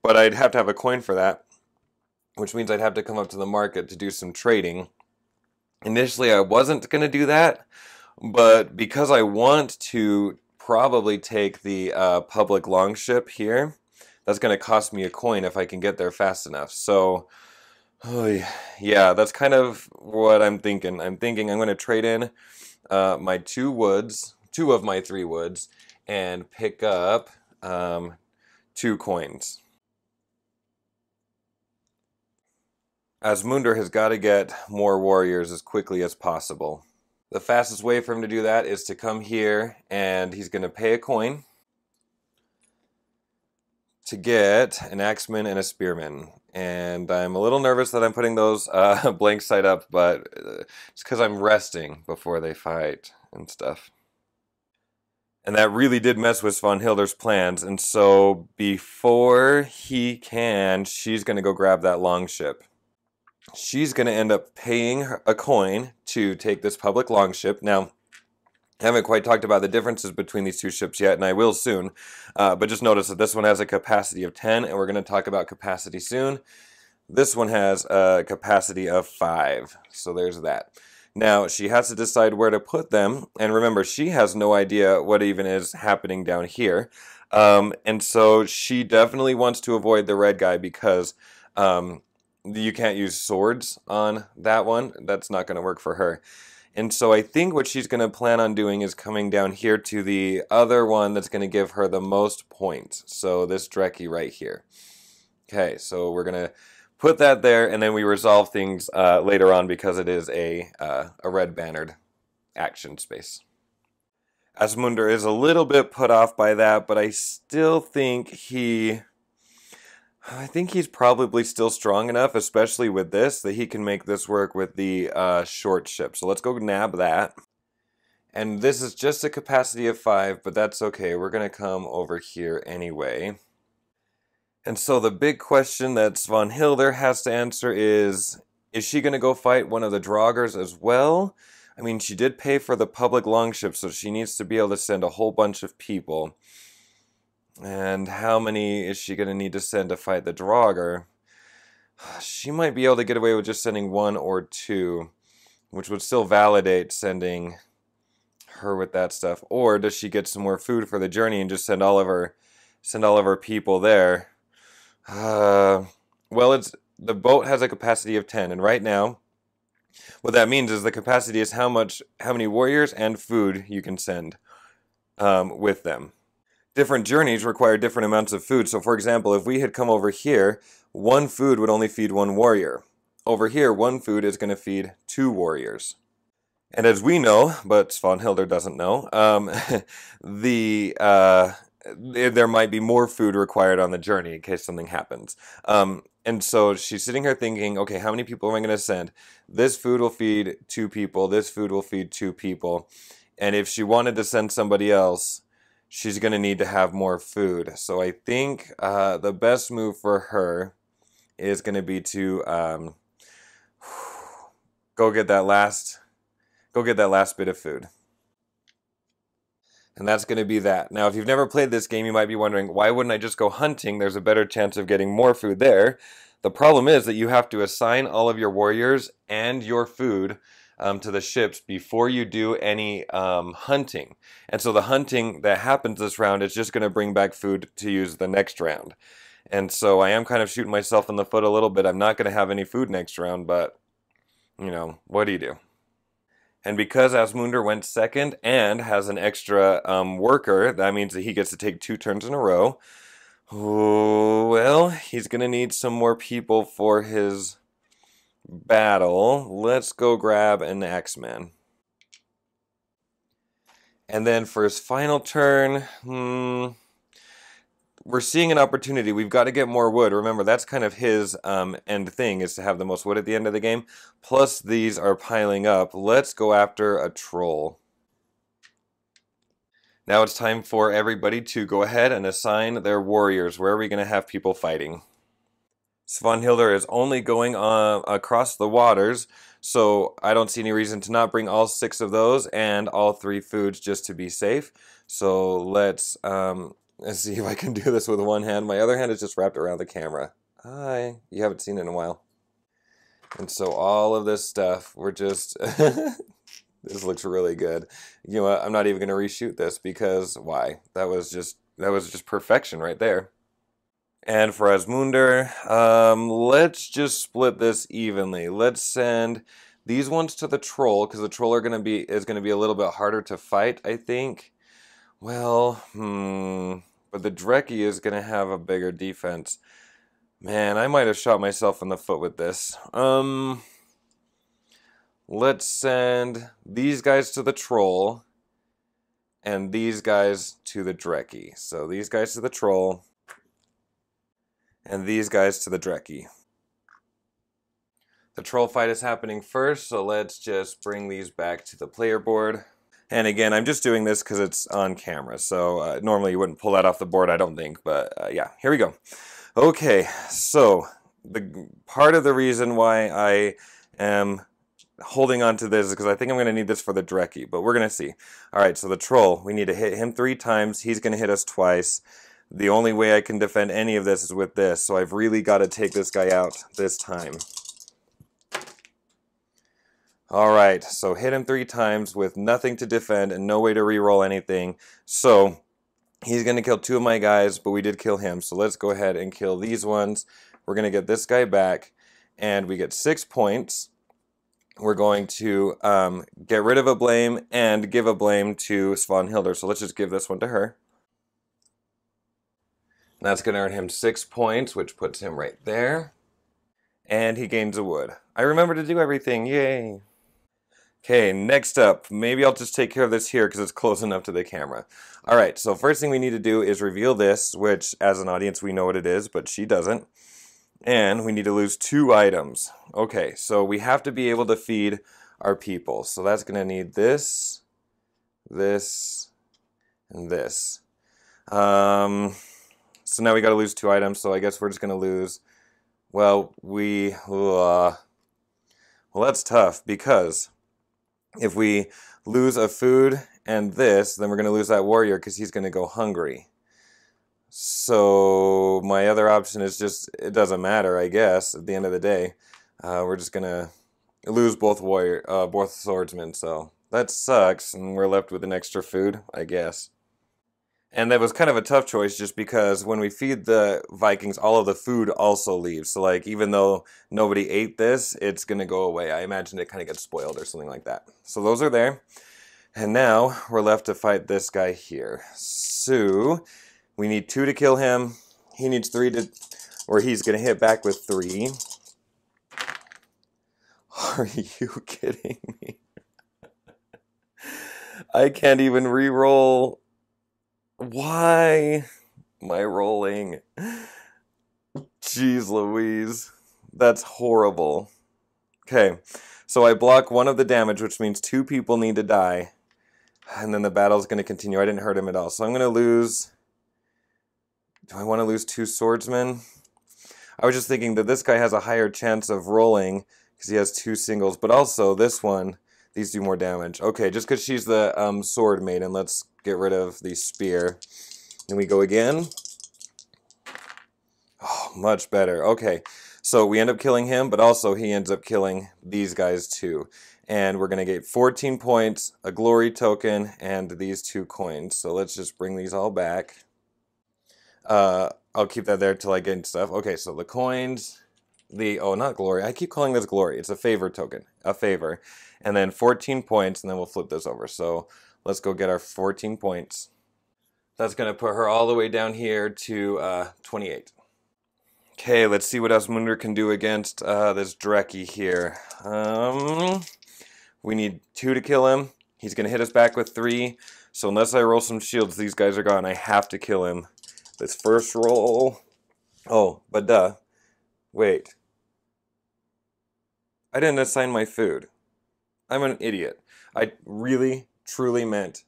but I'd have to have a coin for that, which means I'd have to come up to the market to do some trading. Initially I wasn't going to do that, but because I want to probably take the public longship here, that's going to cost me a coin if I can get there fast enough. So yeah, that's kind of what I'm thinking. I'm thinking I'm going to trade in my 2 woods, 2 of my 3 woods, and pick up 2 coins. Asmundr has got to get more warriors as quickly as possible. The fastest way for him to do that is to come here, and he's going to pay a coin to get an axeman and a spearman. And I'm a little nervous that I'm putting those blank sight up, but it's because I'm resting before they fight and stuff. And that really did mess with Svanhildr's plans, and so before he can, she's going to go grab that longship. She's going to end up paying a coin to take this public longship. Now, I haven't quite talked about the differences between these 2 ships yet, and I will soon. But just notice that this one has a capacity of 10, and we're going to talk about capacity soon. This one has a capacity of 5, so there's that. Now, she has to decide where to put them, and remember, she has no idea what even is happening down here. And so she definitely wants to avoid the red guy because you can't use swords on that one. That's not going to work for her. And so I think what she's going to plan on doing is coming down here to the other one that's going to give her the most points. So this Dreki right here. Okay, so we're going to put that there, and then we resolve things later on because it is a red bannered action space. Asmundr is a little bit put off by that, but I still think he's probably still strong enough, especially with this, that he can make this work with the short ship. So let's go nab that. And this is just a capacity of 5, but that's okay. We're going to come over here anyway. And so the big question that Svanhildr has to answer is she going to go fight one of the Draugars as well? I mean, she did pay for the public longship, so she needs to be able to send a whole bunch of people. And how many is she going to need to send to fight the Draugar? She might be able to get away with just sending 1 or 2, which would still validate sending her with that stuff. Or does she get some more food for the journey and just send all of her people there? Well, the boat has a capacity of 10, and right now What that means is the capacity is how many warriors and food you can send with them. Different journeys require different amounts of food. So for example, if we had come over here, one food would only feed one warrior. Over here, one food is going to feed two warriors. And as we know, but Svanhildr doesn't know, there might be more food required on the journey in case something happens. And so she's sitting here thinking, okay, how many people am I going to send? This food will feed two people. This food will feed two people. And if she wanted to send somebody else, she's going to need to have more food. So I think the best move for her is going to be to go get that last bit of food. And that's going to be that. Now, if you've never played this game, you might be wondering, why wouldn't I just go hunting? There's a better chance of getting more food there. The problem is that you have to assign all of your warriors and your food to the ships before you do any hunting. And so the hunting that happens this round is just going to bring back food to use the next round. And so I am kind of shooting myself in the foot a little bit. I'm not going to have any food next round, but, you know, what do you do? And because Asmundr went second and has an extra worker, that means that he gets to take 2 turns in a row. Oh, well, he's going to need some more people for his battle. Let's go grab an Axeman. And then for his final turn, we're seeing an opportunity. We've got to get more wood. Remember, that's kind of his end thing, is to have the most wood at the end of the game. Plus, these are piling up. Let's go after a troll. Now it's time for everybody to go ahead and assign their warriors. Where are we going to have people fighting? Svanhildr is only going across the waters, so I don't see any reason to not bring all 6 of those and all 3 foods just to be safe. So let's see if I can do this with one hand. My other hand is just wrapped around the camera. Hi, you haven't seen it in a while. And so all of this stuff, we're just... This looks really good. You know what? I'm not even going to reshoot this because why? That was just perfection right there. And for Asmundr, let's just split this evenly. Let's send these ones to the troll because the troll is going to be a little bit harder to fight, I think. Well, but the Dreki is going to have a bigger defense. Man, I might have shot myself in the foot with this. Let's send these guys to the troll and these guys to the Dreki. So these guys to the troll and these guys to the Dreki. The troll fight is happening first, so let's just bring these back to the player board. And again, I'm just doing this because it's on camera, so normally you wouldn't pull that off the board, I don't think, but yeah, here we go. Okay, so the part of the reason why I am holding on to this is because I think I'm going to need this for the Dreki, but we're going to see. Alright, so the troll, we need to hit him 3 times, he's going to hit us twice. The only way I can defend any of this is with this, so I've really got to take this guy out this time. Alright, so hit him 3 times with nothing to defend and no way to reroll anything. So, he's going to kill 2 of my guys, but we did kill him. So let's go ahead and kill these ones. We're going to get this guy back, and we get 6 points. We're going to get rid of a blame and give a blame to Svanhildr. So let's just give this one to her. And that's going to earn him 6 points, which puts him right there. And he gains a wood. I remember to do everything. Yay! Okay, next up, maybe I'll just take care of this here because it's close enough to the camera. Alright, so first thing we need to do is reveal this, which as an audience we know what it is, but she doesn't. And we need to lose 2 items. Okay, so we have to be able to feed our people. So that's going to need this, this, and this. So now we got to lose 2 items, so I guess we're just going to lose... Well, well, that's tough because... If we lose a food and this, then we're going to lose that warrior because he's going to go hungry. So my other option is just, it doesn't matter, I guess, at the end of the day. We're just going to lose both swordsmen, so that sucks, and we're left with an extra food, I guess. And that was kind of a tough choice just because when we feed the Vikings, all of the food also leaves. So like even though nobody ate this, it's going to go away. I imagine it kind of gets spoiled or something like that. So those are there. And now we're left to fight this guy here. So we need 2 to kill him. He needs 3 to, or he's going to hit back with 3. Are you kidding me? I can't even re-roll. Why am I rolling? Jeez Louise. That's horrible. Okay, so I block 1 of the damage, which means 2 people need to die. And then the battle's going to continue. I didn't hurt him at all. So I'm going to lose... Do I want to lose 2 swordsmen? I was just thinking that this guy has a higher chance of rolling because he has 2 singles. But also, this one, these do more damage. Okay, just because she's the sword maiden, let's get rid of the spear. And we go again. Oh, much better. Okay, so we end up killing him, but also he ends up killing these guys too. And we're going to get 14 points, a glory token, and these 2 coins. So let's just bring these all back. I'll keep that there till I get stuff. Okay, so the coins, oh, not glory. I keep calling this glory. It's a favor token, a favor. And then 14 points, and then we'll flip this over. So let's go get our 14 points. That's going to put her all the way down here to 28. Okay, let's see what Asmundr can do against this Dreki here. We need 2 to kill him. He's going to hit us back with 3. So unless I roll some shields, these guys are gone. I have to kill him. This first roll... Oh, but duh. Wait. I didn't assign my food. I'm an idiot. I really, truly meant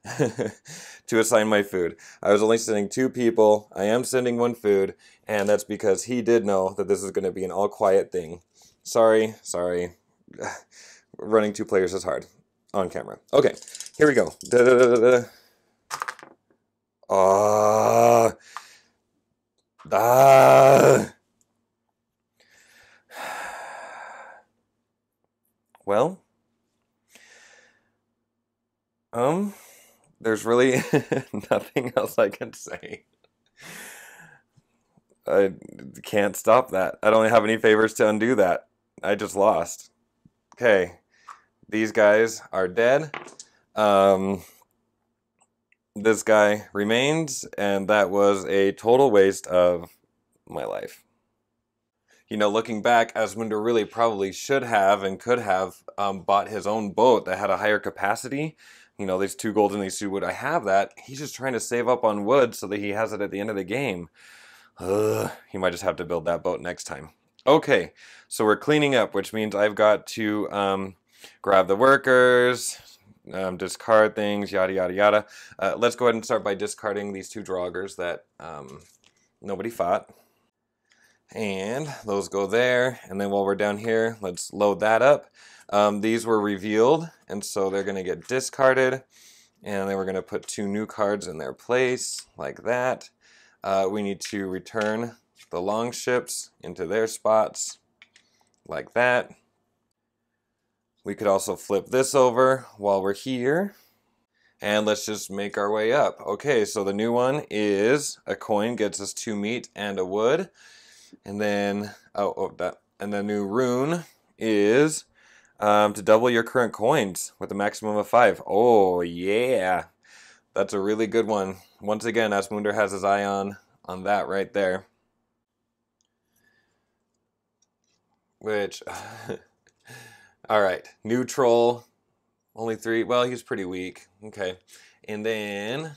to assign my food. I was only sending 2 people. I am sending 1 food, and that's because he did know that this is going to be an all-quiet thing. Sorry. Running 2 players is hard. On camera. Okay, here we go. Well, there's really nothing else I can say. I can't stop that. I don't have any favors to undo that. I just lost. Okay, these guys are dead. This guy remains, and that was a total waste of my life. You know, looking back, Asmundr really probably should have and could have bought his own boat that had a higher capacity. You know, these 2 gold and these 2 wood. I have that. He's just trying to save up on wood so that he has it at the end of the game. He might just have to build that boat next time. Okay, so we're cleaning up, which means I've got to grab the workers, discard things, yada, yada, yada. Let's go ahead and start by discarding these 2 Draugars that nobody fought. And those go there. And then while we're down here, let's load that up. These were revealed, and so they're going to get discarded. And then we're going to put 2 new cards in their place, like that. We need to return the long ships into their spots, like that. We could also flip this over while we're here. And let's just make our way up. Okay, so the new one is a coin, gets us 2 meat and a wood. And then, and the new rune is to double your current coins with a maximum of 5. Oh, yeah. That's a really good one. Once again, Asmundr has his eye on that right there. Which, alright, neutral, only 3. Well, he's pretty weak. Okay. And then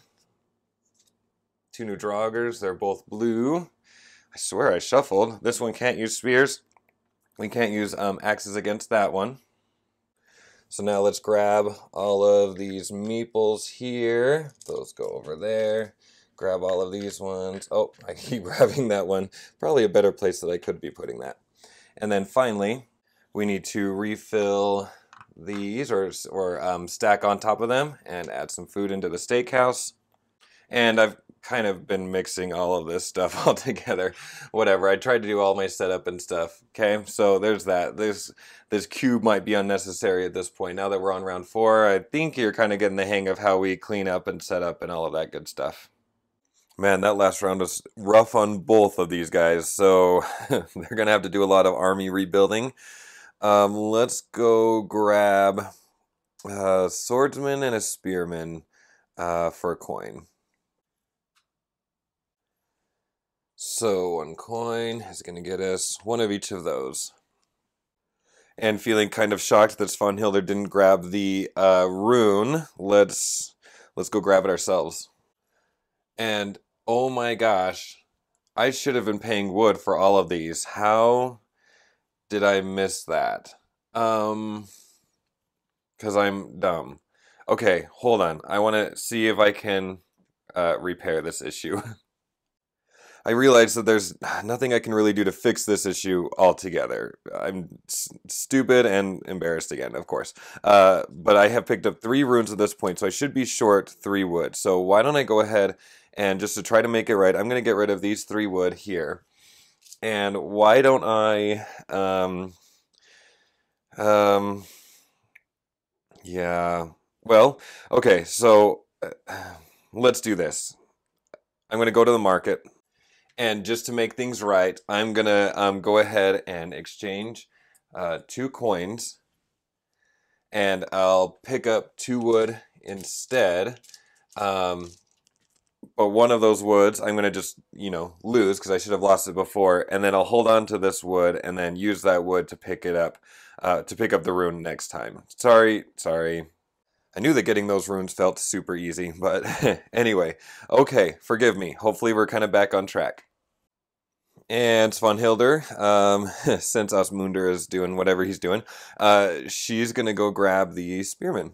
2 new Draugars, they're both blue. I swear I shuffled. This one can't use spears. We can't use axes against that one. So now let's grab all of these meeples here. Those go over there. Grab all of these ones. Oh, I keep grabbing that one. Probably a better place that I could be putting that. And then finally, we need to refill these or stack on top of them and add some food into the steakhouse. And I've kind of been mixing all of this stuff all together. Whatever, I tried to do all my setup and stuff. Okay, so there's that. This cube might be unnecessary at this point. Now that we're on round 4, I think you're kind of getting the hang of how we clean up and set up and all of that good stuff. Man, that last round was rough on both of these guys, so they're going to have to do a lot of army rebuilding. Let's go grab a Swordsman and a Spearman for a coin. So 1 coin is going to get us 1 of each of those. And feeling kind of shocked that Svanhildr didn't grab the rune, let's go grab it ourselves. And oh my gosh, I should have been paying wood for all of these. How did I miss that? Because I'm dumb. Okay, hold on. I want to see if I can repair this issue. I realize that there's nothing I can really do to fix this issue altogether. I'm stupid and embarrassed again, of course. But I have picked up 3 runes at this point, so I should be short 3 wood. So why don't I go ahead and just to try to make it right, I'm going to get rid of these 3 wood here. And why don't I... yeah. Well, okay, so let's do this. I'm going to go to the market. And just to make things right, I'm going to go ahead and exchange 2 coins. And I'll pick up 2 wood instead. But one of those woods, I'm going to just, lose because I should have lost it before. And then I'll hold on to this wood and then use that wood to pick it up, to pick up the rune next time. Sorry. I knew that getting those runes felt super easy, but anyway. Okay, forgive me. Hopefully we're kind of back on track. And Svanhildr, since Asmundr is doing whatever he's doing, she's going to go grab the Spearmen.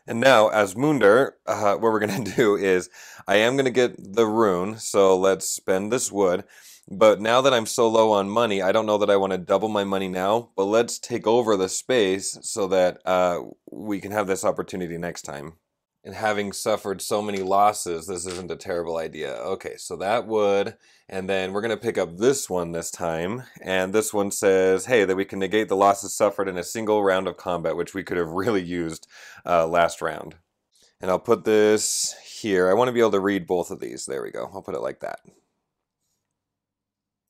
And now, Asmundr, what we're going to do is, I am going to get the rune, so let's spend this wood. But now that I'm so low on money, I don't know that I want to double my money now, but let's take over the space so that we can have this opportunity next time. And having suffered so many losses, this isn't a terrible idea. Okay, so that would, and then we're going to pick up this one this time. And this one says, hey, that we can negate the losses suffered in a single round of combat, which we could have really used last round. And I'll put this here. I want to be able to read both of these. There we go. I'll put it like that.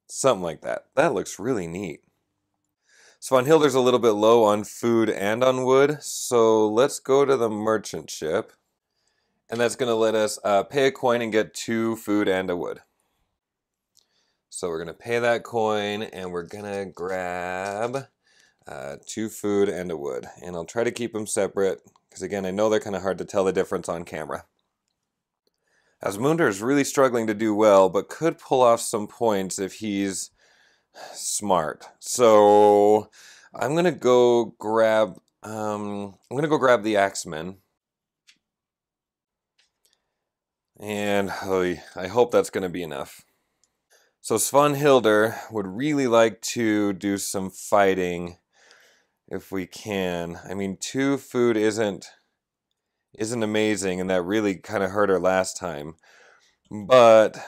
Something like that. That looks really neat. Svanhildr's a little bit low on food and on wood, so let's go to the merchant ship. And that's going to let us pay a coin and get 2 food and a wood. So we're going to pay that coin and we're going to grab 2 food and a wood. And I'll try to keep them separate because, again, I know they're kind of hard to tell the difference on camera. Asmundr is really struggling to do well, but could pull off some points if he's smart. So I'm going to go grab the axemen. And I hope that's going to be enough. So Svanhildr would really like to do some fighting if we can. I mean, 2 food isn't amazing, and that really kind of hurt her last time. But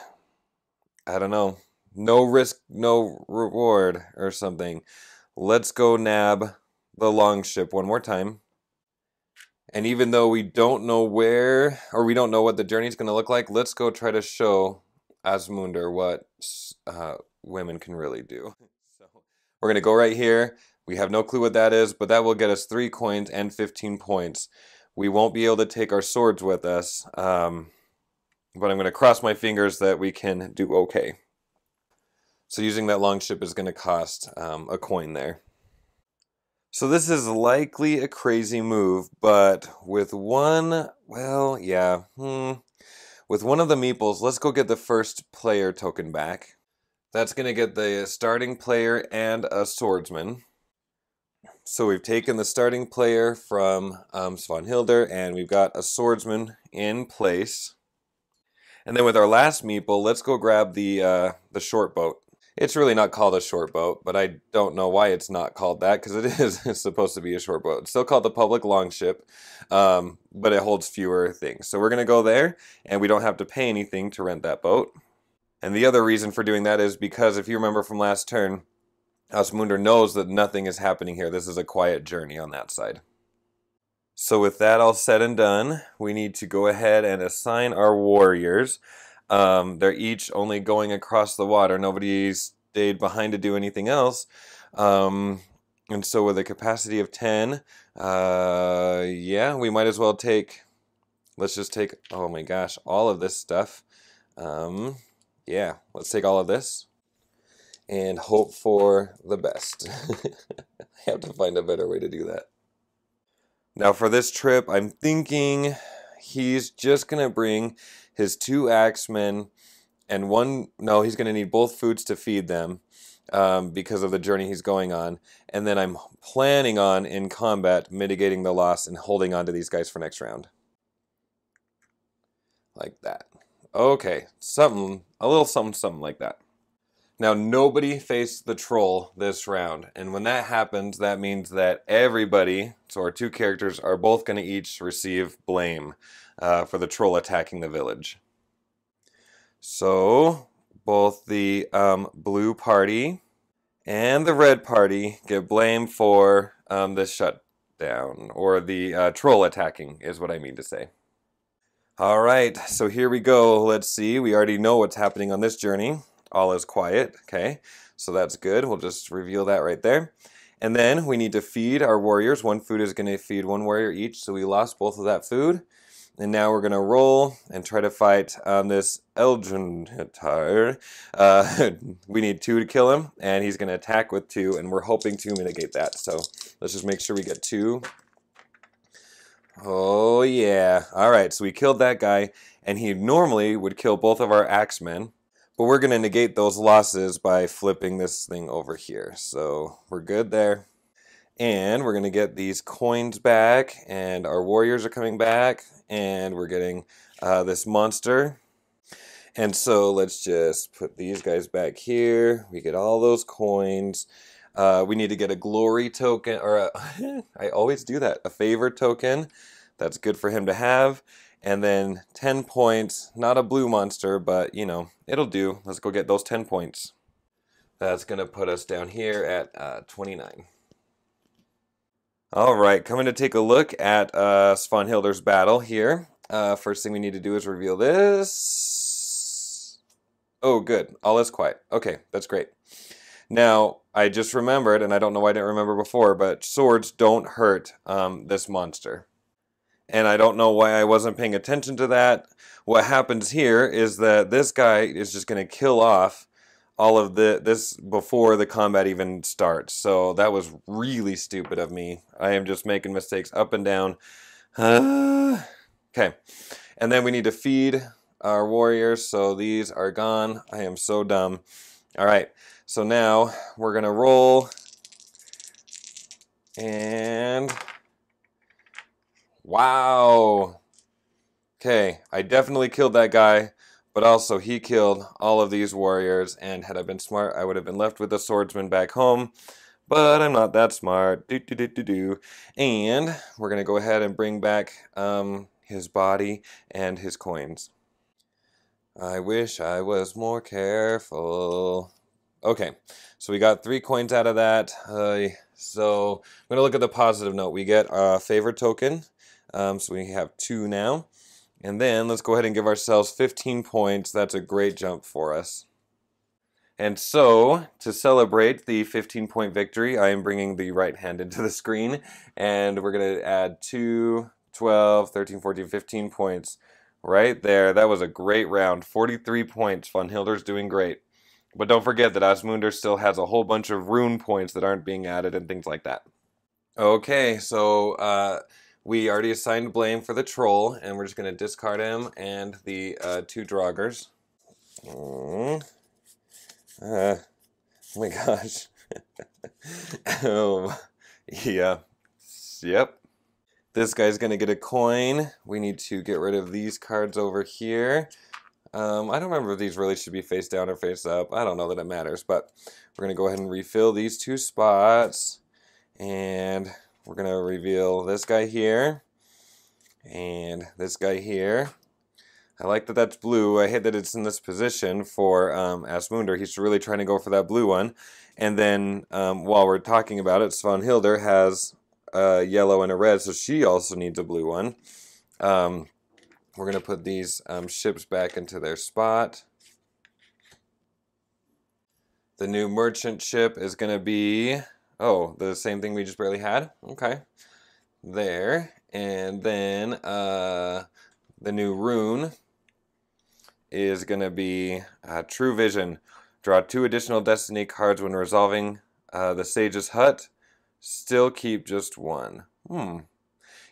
I don't know. No risk, no reward or something. Let's go nab the longship one more time. And even though we don't know where, or we don't know what the journey's going to look like, let's go try to show Asmundr what women can really do. So we're going to go right here. We have no clue what that is, but that will get us 3 coins and 15 points. We won't be able to take our swords with us, but I'm going to cross my fingers that we can do okay. So using that longship is going to cost a coin there. So this is likely a crazy move, but with one, well, yeah, with one of the meeples, let's go get the first player token back. That's going to get the starting player and a swordsman. So we've taken the starting player from Svanhildr, and we've got a swordsman in place. And then with our last meeple, let's go grab the short boat. It's really not called a short boat, but I don't know why it's not called that, because it is supposed to be a short boat. It's still called the public longship, but it holds fewer things. So we're going to go there, and we don't have to pay anything to rent that boat. And the other reason for doing that is because, if you remember from last turn, Asmundr knows that nothing is happening here. This is a quiet journey on that side. So with that all said and done, we need to go ahead and assign our warriors. They're each only going across the water. Nobody stayed behind to do anything else. And so with a capacity of 10, yeah, we might as well take, let's just take, oh my gosh, all of this stuff. Yeah, let's take all of this and hope for the best. I have to find a better way to do that. Now for this trip, I'm thinking he's just going to bring his 2 axemen and one, no, he's going to need both foods to feed them because of the journey he's going on. And then I'm planning on, in combat, mitigating the loss and holding on to these guys for next round. Like that. Okay, a little something like that. Now, nobody faced the troll this round, and when that happens, that means that everybody, so our 2 characters, are both going to each receive blame for the troll attacking the village. So, both the blue party and the red party get blame for the shutdown, or the troll attacking, is what I mean to say. Alright, so here we go. Let's see, we already know what's happening on this journey. All is quiet, okay, so that's good. We'll just reveal that right there. And then we need to feed our warriors. 1 food is going to feed 1 warrior each, so we lost both of that food. And now we're going to roll and try to fight this Svanhildr. We need 2 to kill him, and he's going to attack with 2, and we're hoping to mitigate that. So let's just make sure we get 2. Oh yeah, alright, so we killed that guy, and he normally would kill both of our axemen. But we're going to negate those losses by flipping this thing over here. So we're good there. And we're going to get these coins back. And our warriors are coming back. And we're getting this monster. And so let's just put these guys back here. We get all those coins. We need to get a glory token. Or I always do that. A favor token. That's good for him to have. And then 10 points, not a blue monster, but, you know, it'll do. Let's go get those 10 points. That's going to put us down here at 29. All right, coming to take a look at Svanhildr's battle here. First thing we need to do is reveal this. Oh, good. All is quiet. Okay, that's great. Now, I just remembered, and I don't know why I didn't remember before, but swords don't hurt this monster. And I don't know why I wasn't paying attention to that. What happens here is that this guy is just going to kill off all of this before the combat even starts. So that was really stupid of me. I am just making mistakes up and down. Okay. And then we need to feed our warriors. So these are gone. I am so dumb. All right. So now we're going to roll. And wow. Okay, I definitely killed that guy, but also he killed all of these warriors, and had I been smart, I would have been left with the swordsman back home, but I'm not that smart. And we're going to go ahead and bring back his body and his coins. I wish I was more careful. Okay, so we got 3 coins out of that. So I'm going to look at the positive note. We get a favor token. So we have 2 now. And then let's go ahead and give ourselves 15 points. That's a great jump for us. And so, to celebrate the 15-point victory, I am bringing the right hand into the screen. And we're going to add 2, 12, 13, 14, 15 points right there. That was a great round. 43 points. Svanhildr's doing great. But don't forget that Asmundr still has a whole bunch of rune points that aren't being added and things like that. Okay, so we already assigned blame for the troll, and we're just going to discard him and the 2 Draugars. Oh my gosh. Oh, yeah. Yep. This guy's going to get a coin. We need to get rid of these cards over here. I don't remember if these really should be face down or face up. I don't know that it matters, but we're going to go ahead and refill these 2 spots. And we're going to reveal this guy here and this guy here. I like that that's blue. I hate that it's in this position for Asmundr. He's really trying to go for that blue one. And then while we're talking about it, Svanhildr has a yellow and a red, so she also needs a blue one. We're going to put these ships back into their spot. The new merchant ship is going to be, oh, the same thing we just barely had? Okay. There. And then the new rune is going to be True Vision. Draw 2 additional destiny cards when resolving the Sage's Hut. Still keep just 1.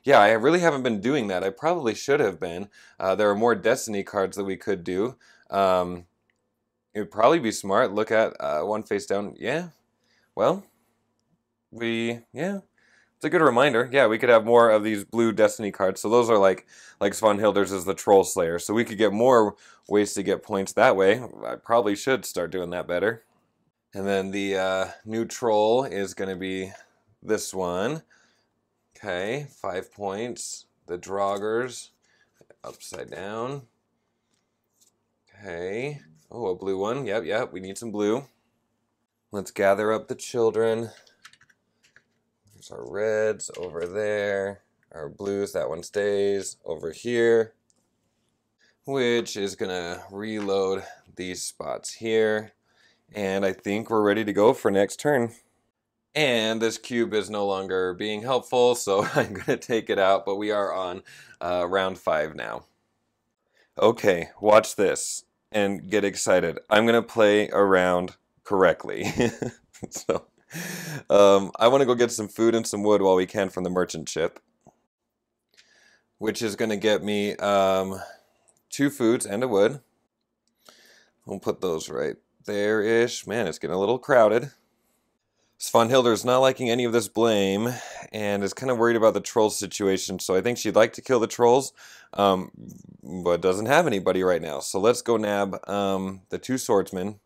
Yeah, I really haven't been doing that. I probably should have been. There are more destiny cards that we could do. It would probably be smart. Look at one face down. Yeah. Well, yeah. It's a good reminder. Yeah, we could have more of these blue destiny cards. So those are like Svanhildr's is the Troll Slayer. So we could get more ways to get points that way. I probably should start doing that better. And then the new troll is going to be this one. Okay, 5 points. The Draugars, upside down. Okay. Oh, a blue one. Yep, we need some blue. Let's gather up the children. There's our reds over there. Our blues, that one stays over here. Which is going to reload these spots here. And I think we're ready to go for next turn. And this cube is no longer being helpful, so I'm going to take it out. But we are on round 5 now. Okay, watch this. And get excited. I'm going to play around correctly. So, I want to go get some food and some wood while we can from the merchant ship. Which is going to get me 2 foods and a wood. We'll put those right there-ish. Man, it's getting a little crowded. Svanhildr is not liking any of this blame and is kind of worried about the troll situation, so I think she'd like to kill the trolls, but doesn't have anybody right now. So let's go nab the 2 swordsmen.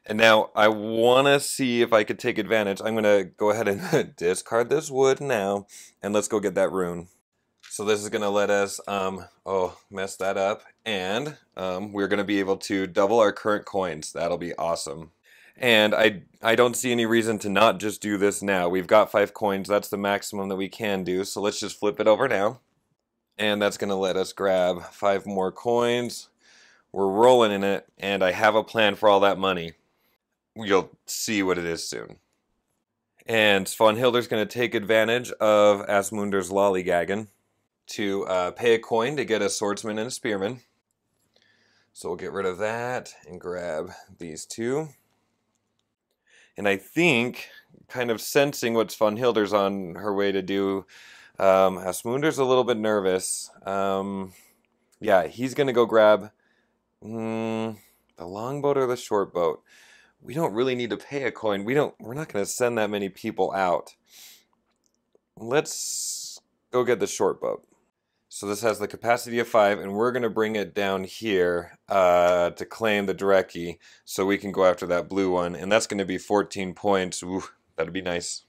And now I want to see if I could take advantage. I'm going to go ahead and discard this wood now, and let's go get that rune. So this is going to let us, mess that up, and we're going to be able to double our current coins. That'll be awesome. And I don't see any reason to not just do this now. We've got 5 coins. That's the maximum that we can do. So let's just flip it over now. And that's going to let us grab 5 more coins. We're rolling in it, and I have a plan for all that money. You'll see what it is soon. And Svanhildr's going to take advantage of Asmundr's lollygagging to pay a coin to get a swordsman and a spearman. So we'll get rid of that and grab these 2. And I think, kind of sensing what Svanhildr's on her way to do, Asmundr's a little bit nervous. Yeah, he's going to go grab the longboat or the short boat. We don't really need to pay a coin. We're not going to send that many people out. Let's go get the short boat. So this has the capacity of 5, and we're going to bring it down here to claim the Dreki, so we can go after that blue one, and that's going to be 14 points. Ooh, that'd be nice.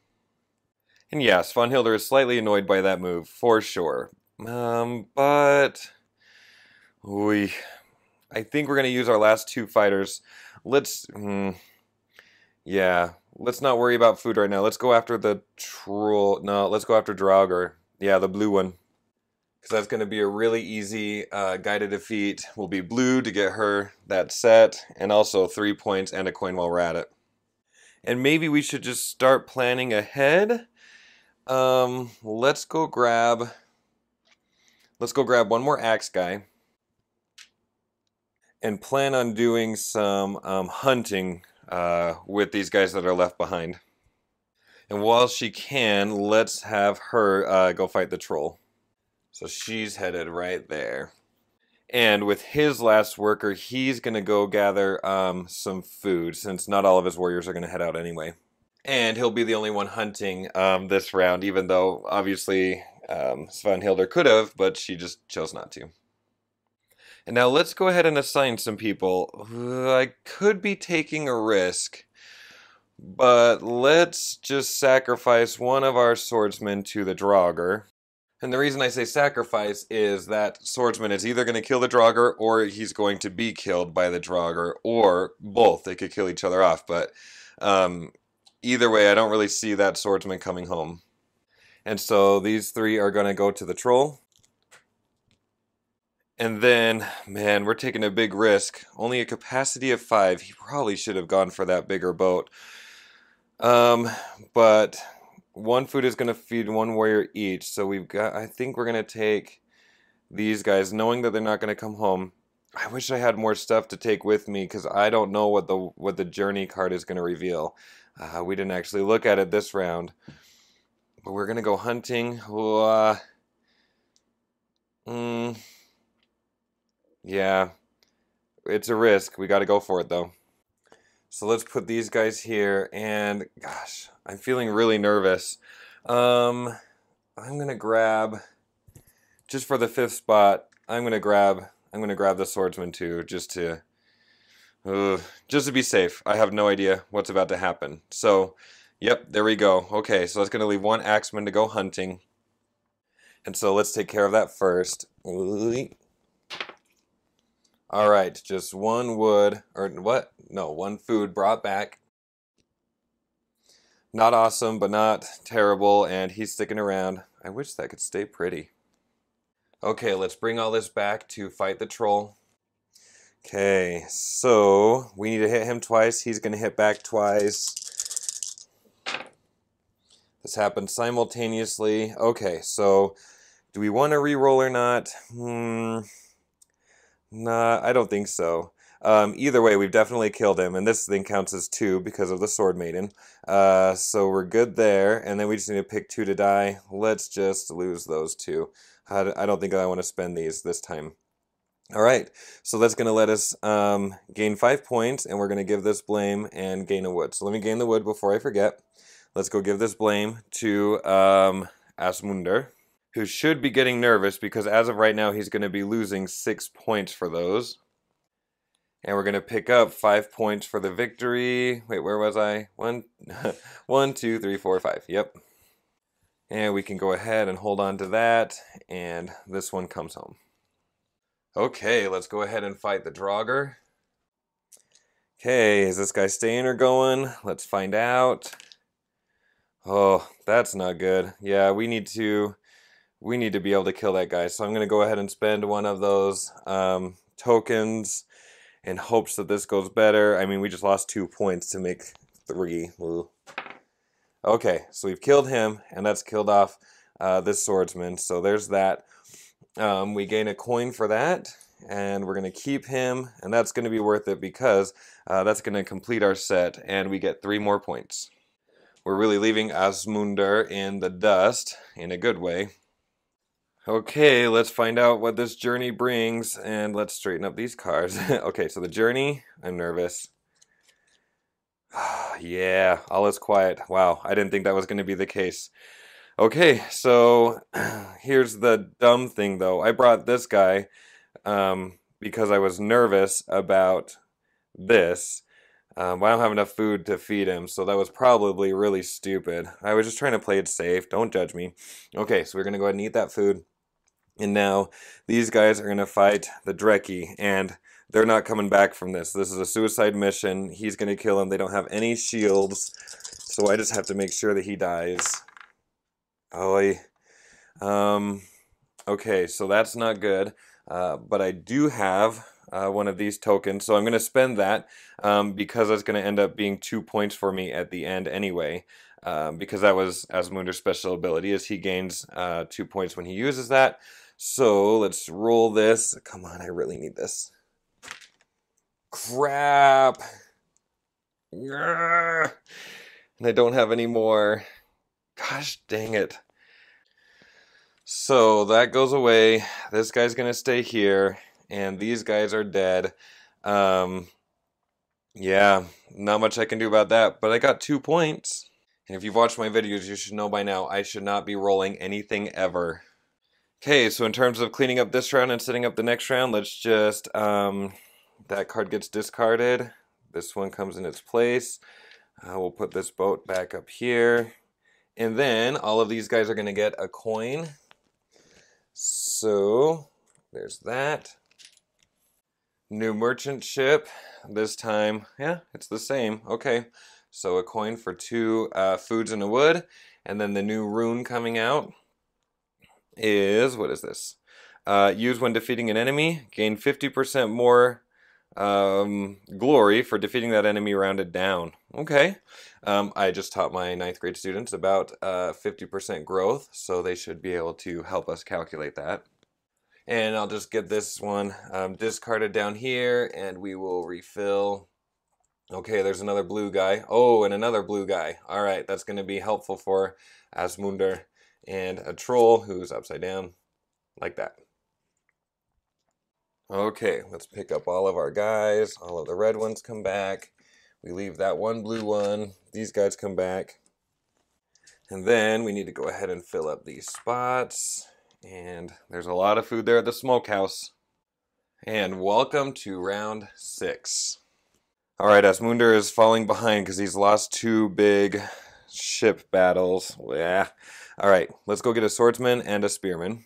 And yeah, Svanhildr is slightly annoyed by that move, for sure. But I think we're going to use our last 2 fighters. Let's not worry about food right now. Let's go after the troll. No, let's go after Draugar. Yeah, the blue one. Because that's going to be a really easy guided defeat. We'll be blue to get her that set. And also 3 points and a coin while we're at it. And maybe we should just start planning ahead. Let's go grab one more axe guy. And plan on doing some hunting with these guys that are left behind. And while she can, let's have her go fight the troll. So she's headed right there. And with his last worker, he's going to go gather some food, since not all of his warriors are going to head out anyway. And he'll be the only one hunting this round, even though, obviously, Svanhildr could have, but she just chose not to. And now let's go ahead and assign some people. I could be taking a risk, but let's just sacrifice one of our swordsmen to the Draugar. And the reason I say sacrifice is that swordsman is either going to kill the Draugar or he's going to be killed by the Draugar, or both. They could kill each other off, but either way, I don't really see that swordsman coming home. And so these three are going to go to the troll. And then, man, we're taking a big risk. Only a capacity of 5. He probably should have gone for that bigger boat. But one food is going to feed one warrior each. So we've got, I think we're going to take these guys, knowing that they're not going to come home. I wish I had more stuff to take with me because I don't know what the journey card is going to reveal. We didn't actually look at it this round. But we're going to go hunting. Yeah, it's a risk. We got to go for it though. So let's put these guys here, and gosh, I'm feeling really nervous. I'm gonna grab, just for the 5th spot, I'm gonna grab the swordsman too, just to be safe. I have no idea what's about to happen. So, yep, there we go. Okay, so that's gonna leave one axeman to go hunting, and so let's take care of that first. All right, just one wood, or what? No, one food brought back. Not awesome, but not terrible, and he's sticking around. I wish that could stay pretty. Okay, let's bring all this back to fight the troll. Okay, so we need to hit him twice. He's going to hit back twice. This happens simultaneously. Okay, so do we want to reroll or not? Nah, I don't think so. Either way, we've definitely killed him, and this thing counts as 2 because of the Sword Maiden. So we're good there, and then we just need to pick 2 to die. Let's just lose those 2. I don't think I want to spend these this time. Alright, so that's going to let us gain 5 points, and we're going to give this blame and gain a wood. So let me gain the wood before I forget. Let's go give this blame to Asmundr, who should be getting nervous because as of right now he's going to be losing 6 points for those. And we're going to pick up 5 points for the victory. Wait, where was I? 1, 2, 3, 4, 5. Yep. And we can go ahead and hold on to that, and this one comes home. Okay, let's go ahead and fight the Draugar. Okay, is this guy staying or going? Let's find out. Oh, that's not good. Yeah, we need to be able to kill that guy. So I'm going to go ahead and spend one of those tokens in hopes that this goes better. I mean, we just lost 2 points to make 3. Ooh. Okay, so we've killed him, and that's killed off this swordsman. So there's that. We gain a coin for that, and we're going to keep him, and that's going to be worth it because that's going to complete our set, and we get 3 more points. We're really leaving Asmundr in the dust, in a good way. Okay, let's find out what this journey brings, and let's straighten up these cards. Okay, so the journey, I'm nervous. Yeah, all is quiet. Wow, I didn't think that was going to be the case. Okay, so here's the dumb thing, though. I brought this guy because I was nervous about this. I don't have enough food to feed him, so that was probably really stupid. I was just trying to play it safe. Don't judge me. Okay, so we're going to go ahead and eat that food. And now these guys are going to fight the Dreki, and they're not coming back from this. This is a suicide mission. He's going to kill him. They don't have any shields, so I just have to make sure that he dies. Oh, okay, so that's not good, but I do have one of these tokens, so I'm going to spend that because that's going to end up being 2 points for me at the end anyway, because that was Asmundr's special ability, is he gains 2 points when he uses that. So let's roll this. Come on, I really need this. Crap! And I don't have any more. Gosh dang it. So that goes away. This guy's gonna stay here, and these guys are dead. Yeah, not much I can do about that, but I got 2 points. And if you've watched my videos, you should know by now I should not be rolling anything ever. Okay, so in terms of cleaning up this round and setting up the next round, let's just, that card gets discarded. This one comes in its place. We'll put this boat back up here. And then all of these guys are going to get a coin. So there's that. New merchant ship. This time, yeah, it's the same. Okay. So a coin for 2 foods and a wood. And then the new rune coming out is, what is this? Use when defeating an enemy. Gain 50% more glory for defeating that enemy rounded down. Okay. I just taught my 9th grade students about 50% growth, so they should be able to help us calculate that. And I'll just get this one discarded down here, and we will refill. Okay, there's another blue guy. Oh, and another blue guy. All right, that's going to be helpful for Asmundr and a troll who's upside down, like that. Okay, let's pick up all of our guys. All of the red ones come back. We leave that one blue one. These guys come back. And then we need to go ahead and fill up these spots. And there's a lot of food there at the smokehouse. And welcome to round 6. Alright, Asmundr is falling behind because he's lost 2 big ship battles. Yeah. Alright, let's go get a swordsman and a spearman.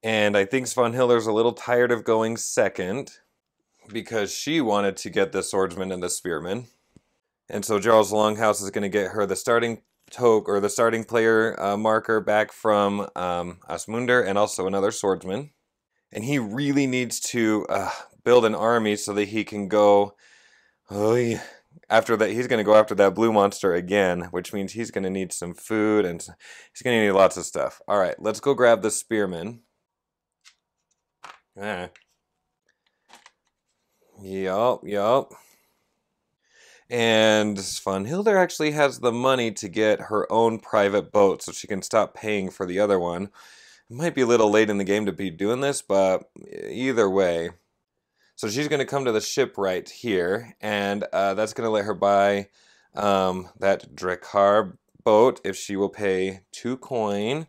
And I think Svanhildr's a little tired of going second because she wanted to get the swordsman and the spearman. And so Jarl's Longhouse is going to get her the starting token, or the starting player marker back from Asmundr, and also another swordsman. And he really needs to build an army so that he can go. After that, he's going to go after that blue monster again, which means he's going to need some food, and he's going to need lots of stuff. All right, let's go grab the spearman. Yup. And Svanhildr actually has the money to get her own private boat, so she can stop paying for the other one. It might be a little late in the game to be doing this, but either way. So she's going to come to the ship right here, and that's going to let her buy that Draugar boat if she will pay 2 coin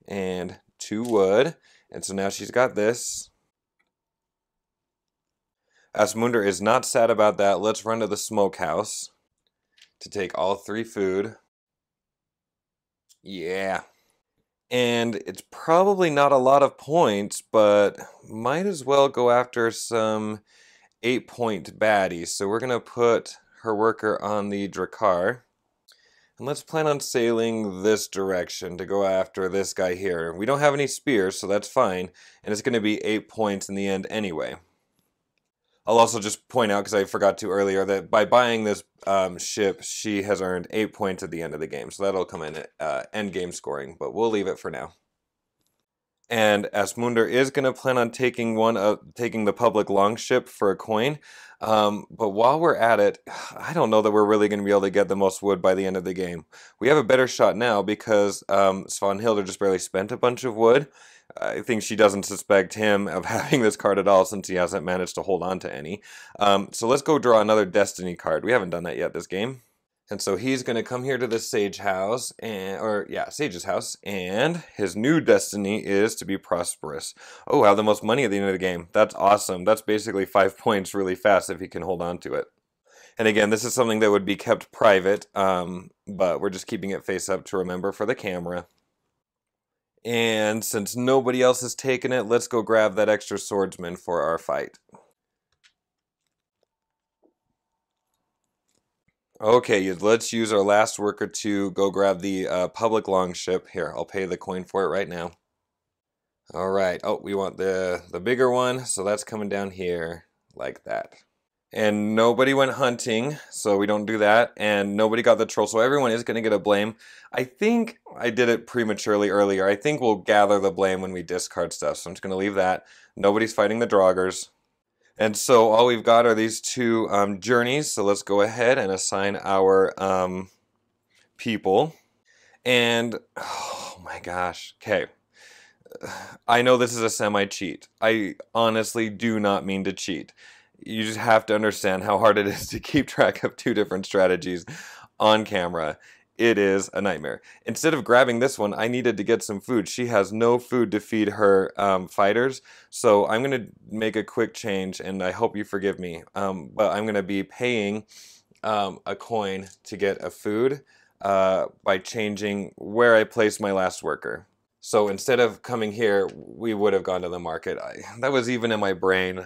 and 2 wood. And so now she's got this. Asmundr is not sad about that. Let's run to the smokehouse to take all 3 food. Yeah. And it's probably not a lot of points, but might as well go after some 8-point baddies. So we're going to put her worker on the Draugar. And let's plan on sailing this direction to go after this guy here. We don't have any spears, so that's fine. And it's going to be 8 points in the end anyway. I'll also just point out, because I forgot to earlier, that by buying this ship, she has earned 8 points at the end of the game. So that'll come in at end game scoring, but we'll leave it for now. And Asmundr is going to plan on taking the public longship for a coin. But while we're at it, I don't know that we're really going to be able to get the most wood by the end of the game. We have a better shot now because Svanhildr just barely spent a bunch of wood. I think she doesn't suspect him of having this card at all since he hasn't managed to hold on to any. So let's go draw another destiny card. We haven't done that yet this game. And so he's going to come here to the Sage House, Sage's house, and his new destiny is to be prosperous. Oh, have the most money at the end of the game. That's awesome. That's basically 5 points really fast if he can hold on to it. And again, this is something that would be kept private, but we're just keeping it face up to remember for the camera. And since nobody else has taken it, let's go grab that extra swordsman for our fight. Okay, let's use our last worker to go grab the public longship. Here, I'll pay the coin for it right now. All right. Oh, we want the bigger one, so that's coming down here like that. And nobody went hunting, so we don't do that. And nobody got the troll, so everyone is going to get a blame. I think I did it prematurely earlier. I think we'll gather the blame when we discard stuff, so I'm just going to leave that. Nobody's fighting the Draugars. And so all we've got are these 2 journeys, so let's go ahead and assign our people. And, oh my gosh, okay. I know this is a semi-cheat. I honestly do not mean to cheat. You just have to understand how hard it is to keep track of 2 different strategies on camera. It is a nightmare. Instead of grabbing this one, I needed to get some food. She has no food to feed her fighters, so I'm going to make a quick change, and I hope you forgive me. But I'm going to be paying a coin to get a food by changing where I place my last worker. So instead of coming here, we would have gone to the market. That was even in my brain.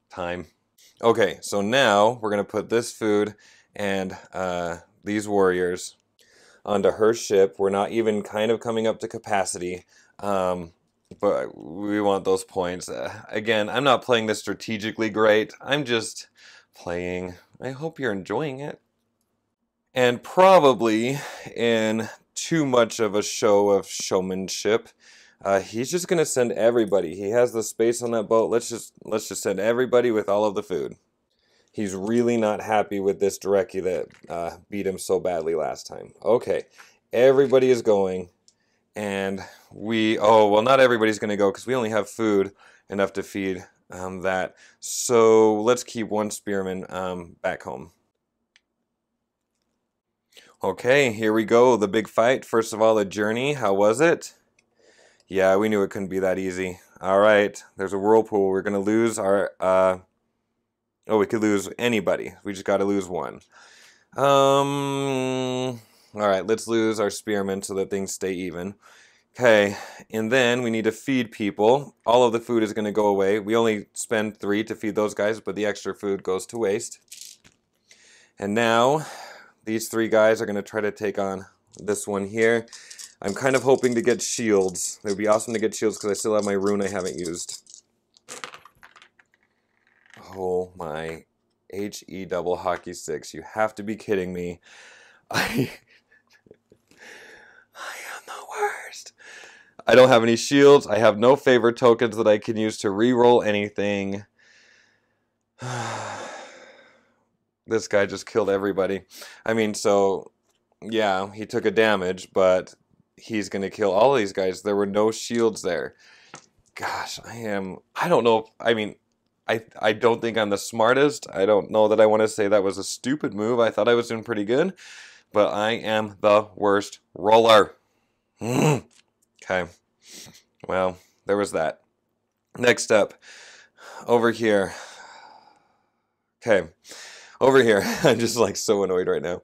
Time. Okay, so now we're going to put this food and these warriors onto her ship. We're not even kind of coming up to capacity, but we want those points. Again, I'm not playing this strategically great. I'm just playing. I hope you're enjoying it. And probably in too much of a show of showmanship, he's just gonna send everybody. He has the space on that boat. Let's just send everybody with all of the food. He's really not happy with this Drecki that beat him so badly last time. Okay, everybody is going, and oh well, not everybody's gonna go because we only have food enough to feed that. So let's keep one spearman back home. Okay, here we go. The big fight. First of all, the journey. How was it? Yeah, we knew it couldn't be that easy. All right, there's a whirlpool. We're gonna lose our. Oh, we could lose anybody. We just got to lose one. All right, let's lose our spearmen so that things stay even. Okay, and then we need to feed people. All of the food is going to go away. We only spend 3 to feed those guys, but the extra food goes to waste. And now, these 3 guys are going to try to take on this one here. I'm kind of hoping to get shields. It would be awesome to get shields because I still have my rune I haven't used. Oh my HE double hockey sticks. You have to be kidding me. I am the worst. I don't have any shields. I have no favor tokens that I can use to re-roll anything. This guy just killed everybody. I mean, so, yeah, he took a damage, but he's going to kill all these guys. There were no shields there. Gosh, I don't know. I mean, I don't think I'm the smartest. I don't know that I want to say that was a stupid move. I thought I was doing pretty good, but I am the worst roller. Okay. Well, there was that. Next up, over here. Okay. Over here. I'm just like so annoyed right now.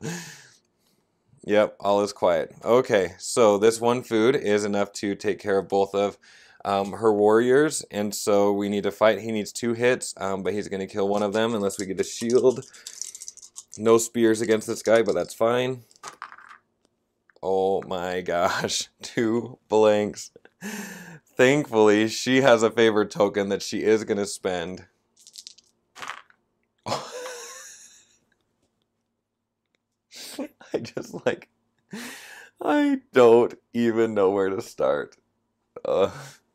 Yep, all is quiet. Okay, so this one food is enough to take care of both of her warriors, and so we need to fight. He needs 2 hits, but he's going to kill one of them unless we get a shield. No spears against this guy, but that's fine. Oh my gosh, 2 blanks. Thankfully, she has a favored token that she is going to spend. I just like, I don't even know where to start.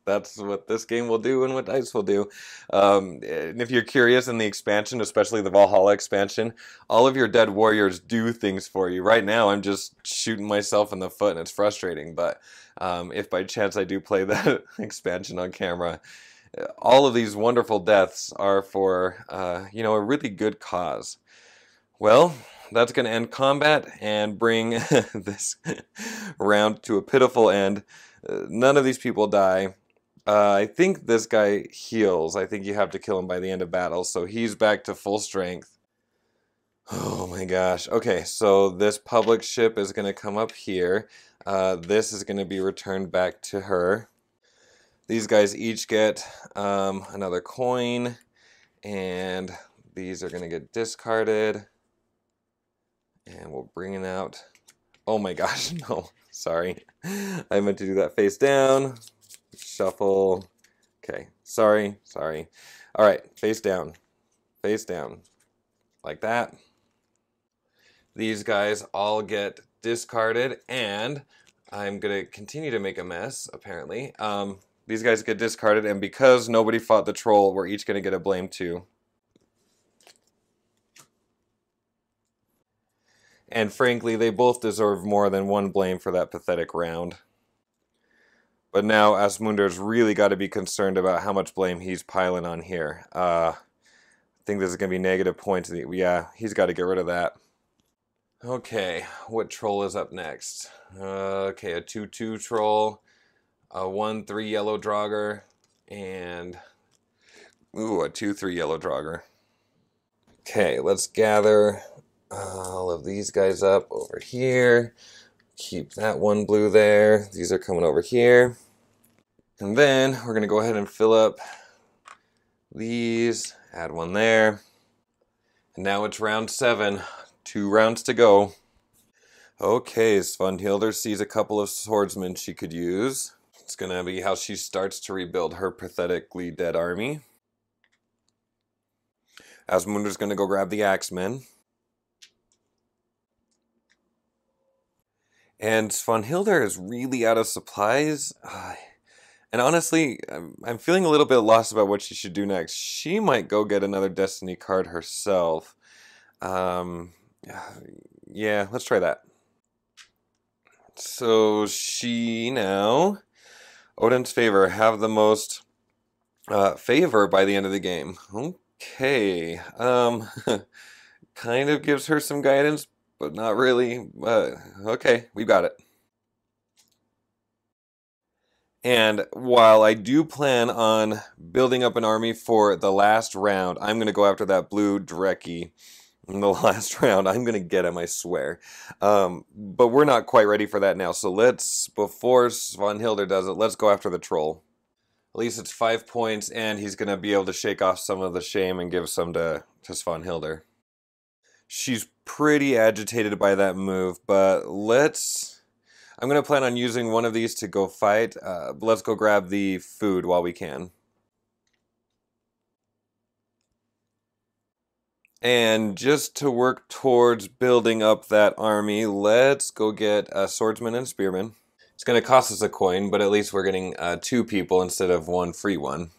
That's what this game will do and what dice will do. And if you're curious, in the expansion, especially the Valhalla expansion, all of your dead warriors do things for you. Right now, I'm just shooting myself in the foot and it's frustrating. But if by chance I do play that expansion on camera, all of these wonderful deaths are for, you know, a really good cause. Well, that's going to end combat and bring this round to a pitiful end. None of these people die. I think this guy heals. I think you have to kill him by the end of battle, so he's back to full strength. Oh my gosh. Okay, so this public ship is going to come up here. This is going to be returned back to her. These guys each get another coin, and these are going to get discarded. And we'll bring it out. Oh my gosh, no, sorry. I meant to do that face down. Shuffle. Okay, sorry. All right, face down. Face down. Like that. These guys all get discarded, and I'm going to continue to make a mess, apparently. These guys get discarded, and because nobody fought the troll, we're each going to get a blame too. And frankly, they both deserve more than 1 blame for that pathetic round. But now Asmundr's really got to be concerned about how much blame he's piling on here. I think this is going to be negative points. Yeah, he's got to get rid of that. Okay, what troll is up next? Okay, a 2/2 troll, a 1/3 yellow Draugar, and ooh, a 2/3 yellow Draugar. Okay, let's gather all of these guys up over here. Keep that 1 blue there. These are coming over here. And then we're going to go ahead and fill up these. Add 1 there. And now it's round 7. 2 rounds to go. Okay, Svanhildr sees a couple of swordsmen she could use. It's gonna be how she starts to rebuild her pathetically dead army. Asmundr's gonna go grab the axemen. And Svanhildr is really out of supplies. And honestly, I'm feeling a little bit lost about what she should do next. She might go get another Destiny card herself. Yeah, let's try that. So she now, Odin's favor, have the most favor by the end of the game. Okay, kind of gives her some guidance, but not really. Okay, we got it. And while I do plan on building up an army for the last round, I'm going to go after that blue Drekki in the last round. I'm going to get him, I swear. But we're not quite ready for that now. So let's, before Svanhildr does it, let's go after the troll. At least it's 5 points, and he's going to be able to shake off some of the shame and give some to Svanhildr. She's pretty agitated by that move, but I'm going to plan on using one of these to go fight. Let's go grab the food while we can. And just to work towards building up that army, let's go get swordsmen and spearmen. It's going to cost us a coin, but at least we're getting 2 people instead of 1 free one.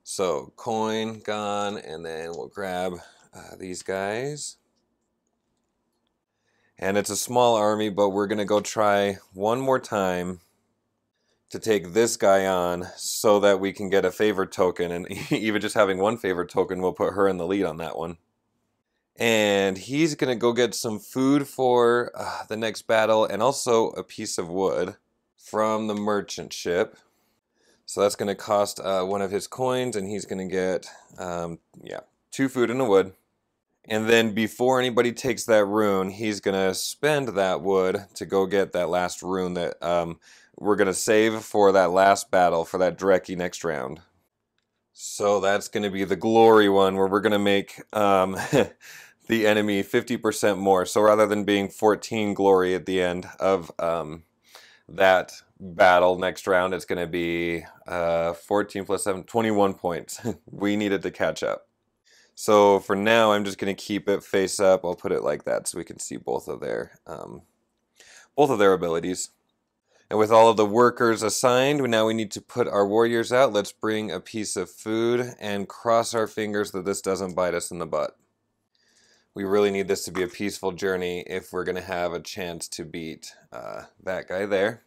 So coin gone, and then we'll grab these guys. And it's a small army, but we're going to go try one more time to take this guy on so that we can get a favor token. And even just having 1 favor token will put her in the lead on that one. And he's going to go get some food for the next battle and also a piece of wood from the merchant ship. So that's going to cost 1 of his coins, and he's going to get 2 food and a wood. And then before anybody takes that rune, he's going to spend that wood to go get that last rune that we're going to save for that last battle, for that Drekki next round. So that's going to be the glory one, where we're going to make the enemy 50% more. So rather than being 14 glory at the end of that battle next round, it's going to be 14 plus 7, 21 points. We needed to catch up. So for now, I'm just going to keep it face up. I'll put it like that so we can see both of their abilities. And with all of the workers assigned, now we need to put our warriors out. Let's bring a piece of food and cross our fingers that this doesn't bite us in the butt. We really need this to be a peaceful journey if we're going to have a chance to beat that guy there.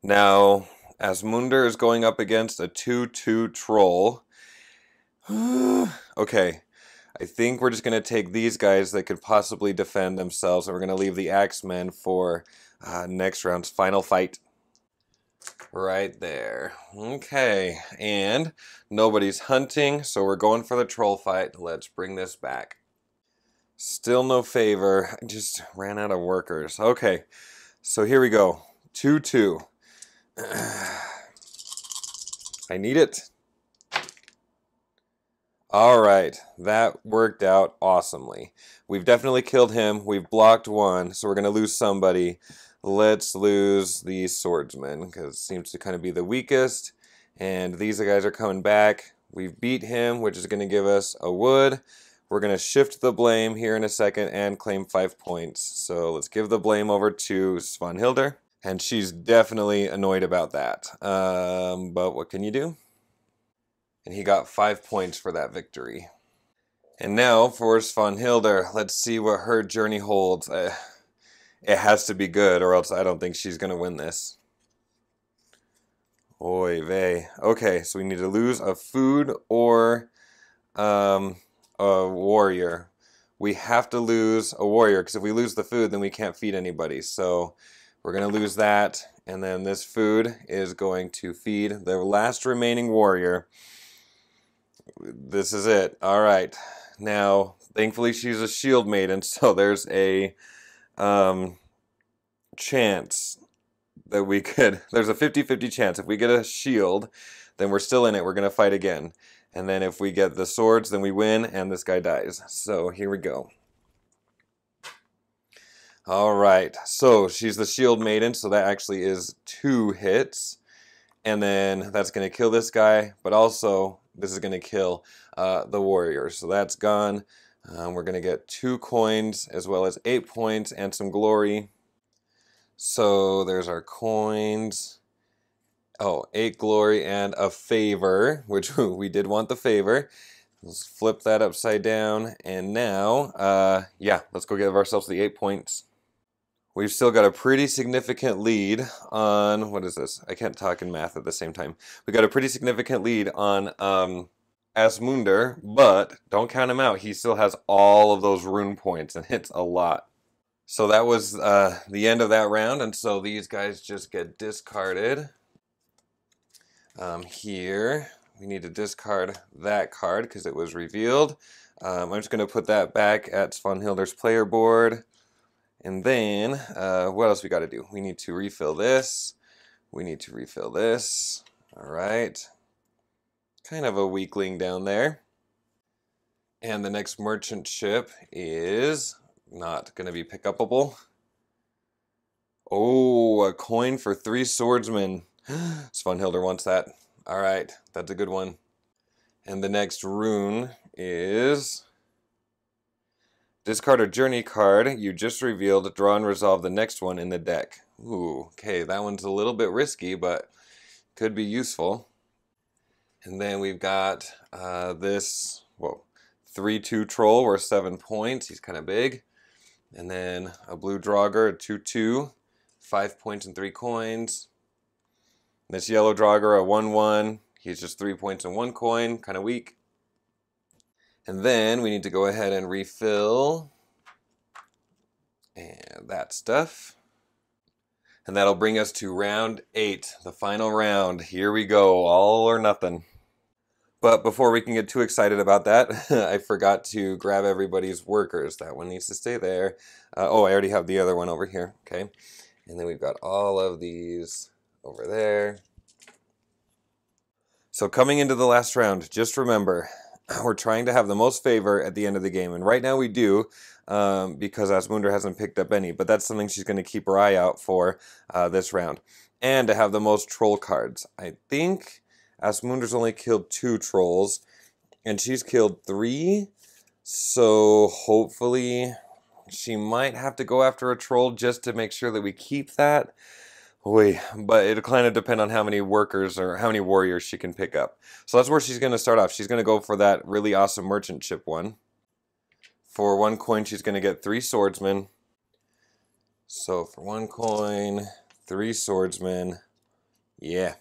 Now, Asmundr is going up against a 2/2 troll. Okay, I think we're just going to take these guys that could possibly defend themselves, and we're going to leave the axemen for next round's final fight. Right there. Okay, and nobody's hunting, so we're going for the troll fight. Let's bring this back. Still no favor. I just ran out of workers. Okay, so here we go. 2/2. I need it. Alright, that worked out awesomely. We've definitely killed him. We've blocked 1, so we're going to lose somebody. Let's lose the swordsman, because it seems to kind of be the weakest. And these guys are coming back. We've beat him, which is going to give us a wood. We're going to shift the blame here in a second and claim 5 points. So let's give the blame over to Svanhildr. And she's definitely annoyed about that. But what can you do? And he got 5 points for that victory. And now for Svanhildr, let's see what her journey holds. It has to be good, or else I don't think she's going to win this. Oy vey. Okay, so we need to lose a food or a warrior. We have to lose a warrior, because if we lose the food, then we can't feed anybody. So we're going to lose that, and then this food is going to feed the last remaining warrior. This is it. All right. Now, thankfully, she's a shield maiden, so there's a chance that we could... There's a 50-50 chance. If we get a shield, then we're still in it. We're going to fight again. And then if we get the swords, then we win, and this guy dies. So here we go. Alright, so she's the Shield Maiden, so that actually is 2 hits. And then that's going to kill this guy, but also this is going to kill the warrior. So that's gone. We're going to get 2 coins as well as 8 points and some glory. So there's our coins. Oh, 8 glory and a favor, which we did want the favor. Let's flip that upside down. And now, yeah, let's go give ourselves the 8 points. We've still got a pretty significant lead on, what is this? I can't talk in math at the same time. We got a pretty significant lead on Asmundr, but don't count him out. He still has all of those rune points, and it's a lot. So that was the end of that round, and so these guys just get discarded. Here, we need to discard that card because it was revealed. I'm just going to put that back at Svanhildr's player board. And then, what else we got to do? We need to refill this. We need to refill this. All right. Kind of a weakling down there. And the next merchant ship is not going to be pick-upable. Oh, a coin for 3 swordsmen. Svanhildr wants that. All right, that's a good one. And the next rune is... discard a journey card you just revealed, draw and resolve the next one in the deck. Ooh, okay, that one's a little bit risky, but could be useful. And then we've got this, whoa, 3/2 troll worth 7 points. He's kind of big. And then a blue Draugar, a 2/2, 5 points and 3 coins. This yellow Draugar, a 1/1. He's just 3 points and 1 coin, kind of weak. And then we need to go ahead and refill and that stuff. And that'll bring us to round 8, the final round. Here we go, all or nothing. But before we can get too excited about that, I forgot to grab everybody's workers. That one needs to stay there. Oh, I already have the other one over here. Okay. And then we've got all of these over there. So coming into the last round, just remember, we're trying to have the most favor at the end of the game. And right now we do, because Asmundr hasn't picked up any. But that's something she's going to keep her eye out for this round. And to have the most troll cards. I think Asmundr's only killed 2 trolls. And she's killed 3. So hopefully she might have to go after a troll just to make sure that we keep that. Wait, but it'll kind of depend on how many workers or how many warriors she can pick up. So that's where she's going to start off. She's going to go for that really awesome merchant ship one. For 1 coin, she's going to get 3 swordsmen. So for 1 coin, 3 swordsmen. Yeah.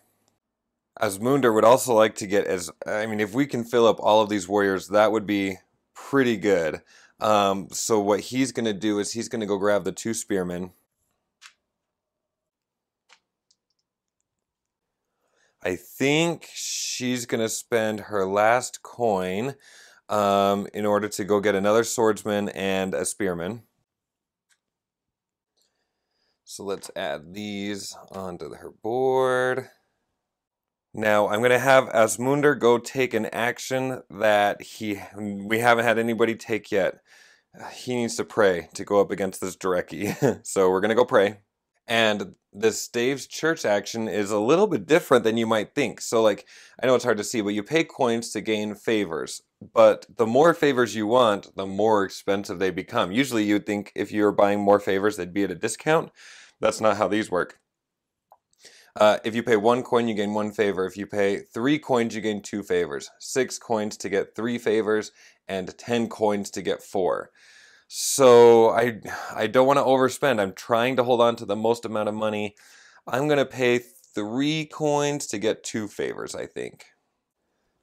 Asmundr would also like to get if we can fill up all of these warriors, that would be pretty good. So what he's going to do is he's going to go grab the 2 spearmen. I think she's going to spend her last coin in order to go get another swordsman and a spearman. So let's add these onto her board. Now I'm going to have Asmundr go take an action that we haven't had anybody take yet. He needs to pray to go up against this Dreki. So we're going to go pray. And the Staves Church action is a little bit different than you might think. So, like, I know it's hard to see, but you pay coins to gain favors. But the more favors you want, the more expensive they become. Usually you'd think if you're buying more favors, they'd be at a discount. That's not how these work. If you pay 1 coin, you gain 1 favor. If you pay 3 coins, you gain 2 favors. 6 coins to get 3 favors, and 10 coins to get 4. So I don't want to overspend. I'm trying to hold on to the most amount of money. I'm going to pay 3 coins to get 2 favors, I think.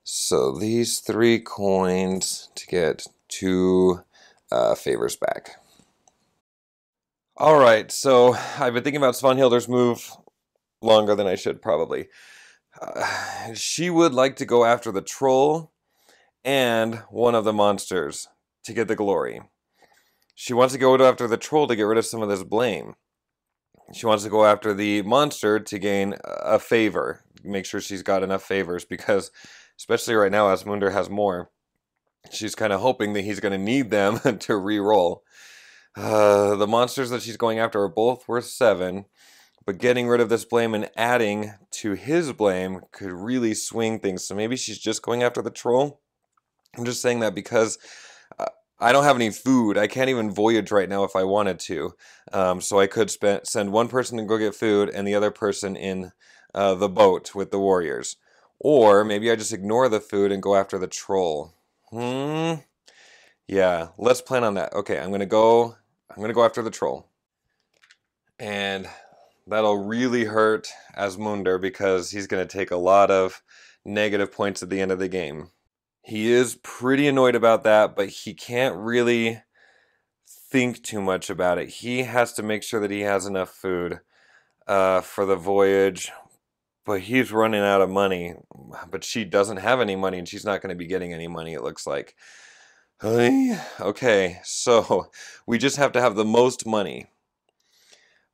So these 3 coins to get 2 favors back. All right, so I've been thinking about Svanhildr's move longer than I should probably. She would like to go after the troll and one of the monsters to get the glory. She wants to go after the troll to get rid of some of this blame. She wants to go after the monster to gain a favor. Make sure she's got enough favors because Especially right now, Asmundr has more. She's kind of hoping that he's going to need them to re-roll. The monsters that she's going after are both worth 7. But getting rid of this blame and adding to his blame could really swing things. So maybe she's just going after the troll. I'm just saying that because I don't have any food. I can't even voyage right now if I wanted to. So I could send one person to go get food and the other person in the boat with the warriors. Or maybe I just ignore the food and go after the troll. Yeah, let's plan on that. Okay, I'm gonna go after the troll. And that'll really hurt Asmundr because he's gonna take a lot of negative points at the end of the game. He is pretty annoyed about that, but he can't really think too much about it. He has to make sure that he has enough food for the voyage, but he's running out of money. But she doesn't have any money, and she's not going to be getting any money, it looks like. Okay, so we just have to have the most money.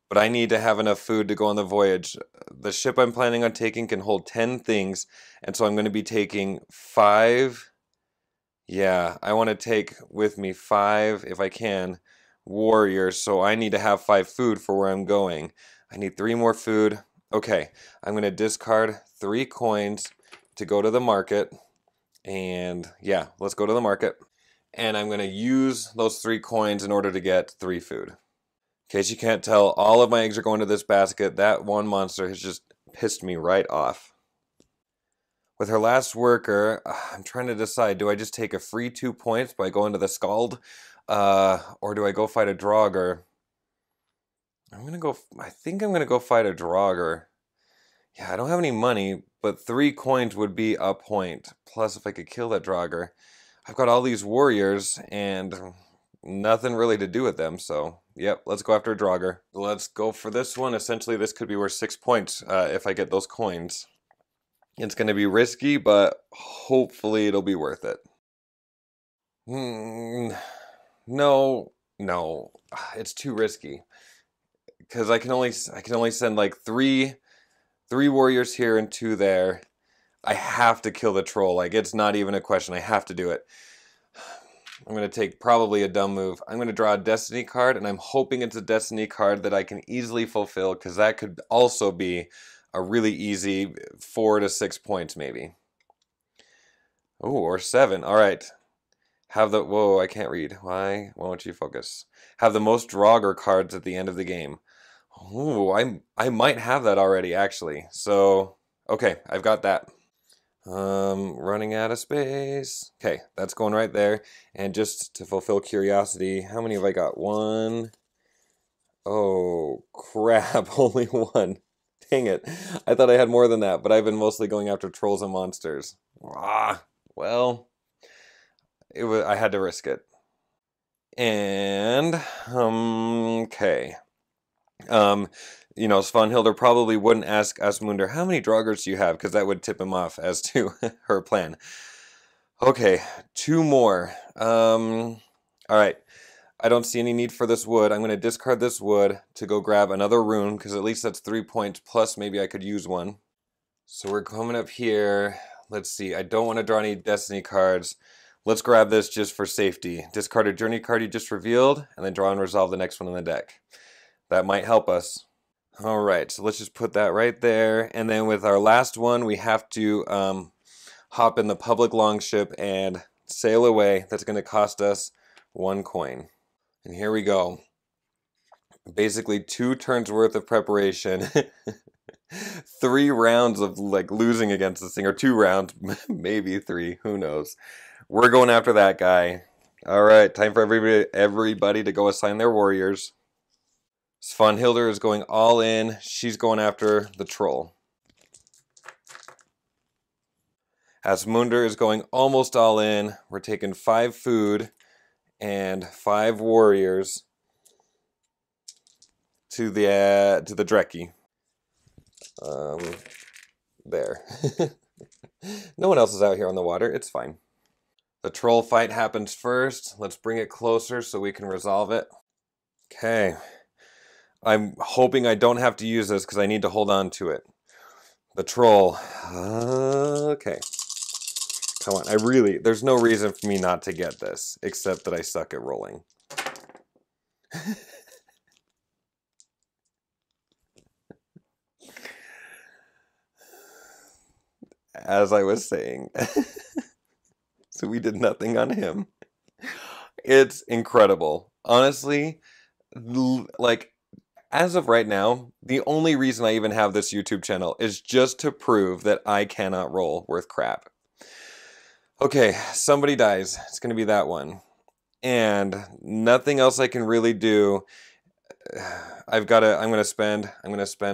But I need to have enough food to go on the voyage. The ship I'm planning on taking can hold 10 things, and so I'm going to be taking 5. Yeah, I want to take with me 5, if I can, warriors, so I need to have 5 food for where I'm going. I need 3 more food. Okay, I'm going to discard 3 coins to go to the market, and yeah, let's go to the market. And I'm going to use those 3 coins in order to get 3 food. In case you can't tell, all of my eggs are going to this basket. That one monster has just pissed me right off. With her last worker, I'm trying to decide, do I just take a free 2 points by going to the Skald? Or do I go fight a Draugar? I think I'm going to go fight a Draugar. Yeah, I don't have any money, but 3 coins would be a point. Plus, if I could kill that Draugar. I've got all these warriors, and nothing really to do with them, so yep, let's go after a Draugar. Let's go for this one. Essentially, this could be worth 6 points if I get those coins. It's going to be risky, but hopefully it'll be worth it. No, it's too risky. Because I can only send like 3 warriors here and 2 there. I have to kill the troll. Like, it's not even a question. I have to do it. I'm going to take probably a dumb move. I'm going to draw a destiny card, and I'm hoping it's a destiny card that I can easily fulfill, because that could also be a really easy 4 to 6 points maybe. Oh, or 7. All right. Whoa, I can't read. Why won't you focus? Have the most Draugar cards at the end of the game. Oh, I might have that already, actually. So, okay, I've got that. Running out of space. Okay, that's going right there. And just to fulfill curiosity, how many have I got? 1. Oh, crap, only 1. Dang it. I thought I had more than that, but I've been mostly going after trolls and monsters. Well, I had to risk it. And, okay. You know, Svanhildr probably wouldn't ask Asmundr, how many Draugars do you have? Because that would tip him off as to her plan. Okay, 2 more. Alright. I don't see any need for this wood. I'm going to discard this wood to go grab another rune, because at least that's 3 points, plus maybe I could use one. So we're coming up here. Let's see. I don't want to draw any destiny cards. Let's grab this just for safety. Discard a journey card you just revealed, and then draw and resolve the next one on the deck. That might help us. Alright, so let's just put that right there. And then with our last one, we have to hop in the public longship and sail away. That's going to cost us 1 coin. And here we go. Basically 2 turns worth of preparation. 3 rounds of like losing against this thing, or 2 rounds, maybe 3, who knows. We're going after that guy. Alright, time for everybody to go assign their warriors. Svanhildr is going all in. She's going after the troll. Asmundr is going almost all in. We're taking 5 food and 5 warriors to the Drekki. There. No one else is out here on the water. It's fine. The troll fight happens first. Let's bring it closer so we can resolve it. Okay. I'm hoping I don't have to use this because I need to hold on to it. The troll. Okay. Come on, there's no reason for me not to get this, except that I suck at rolling. As I was saying, so we did nothing on him. It's incredible. Honestly, like, as of right now, the only reason I even have this YouTube channel is just to prove that I cannot roll worth crap. Okay, somebody dies. It's going to be that one. And nothing else I can really do. I'm going to spend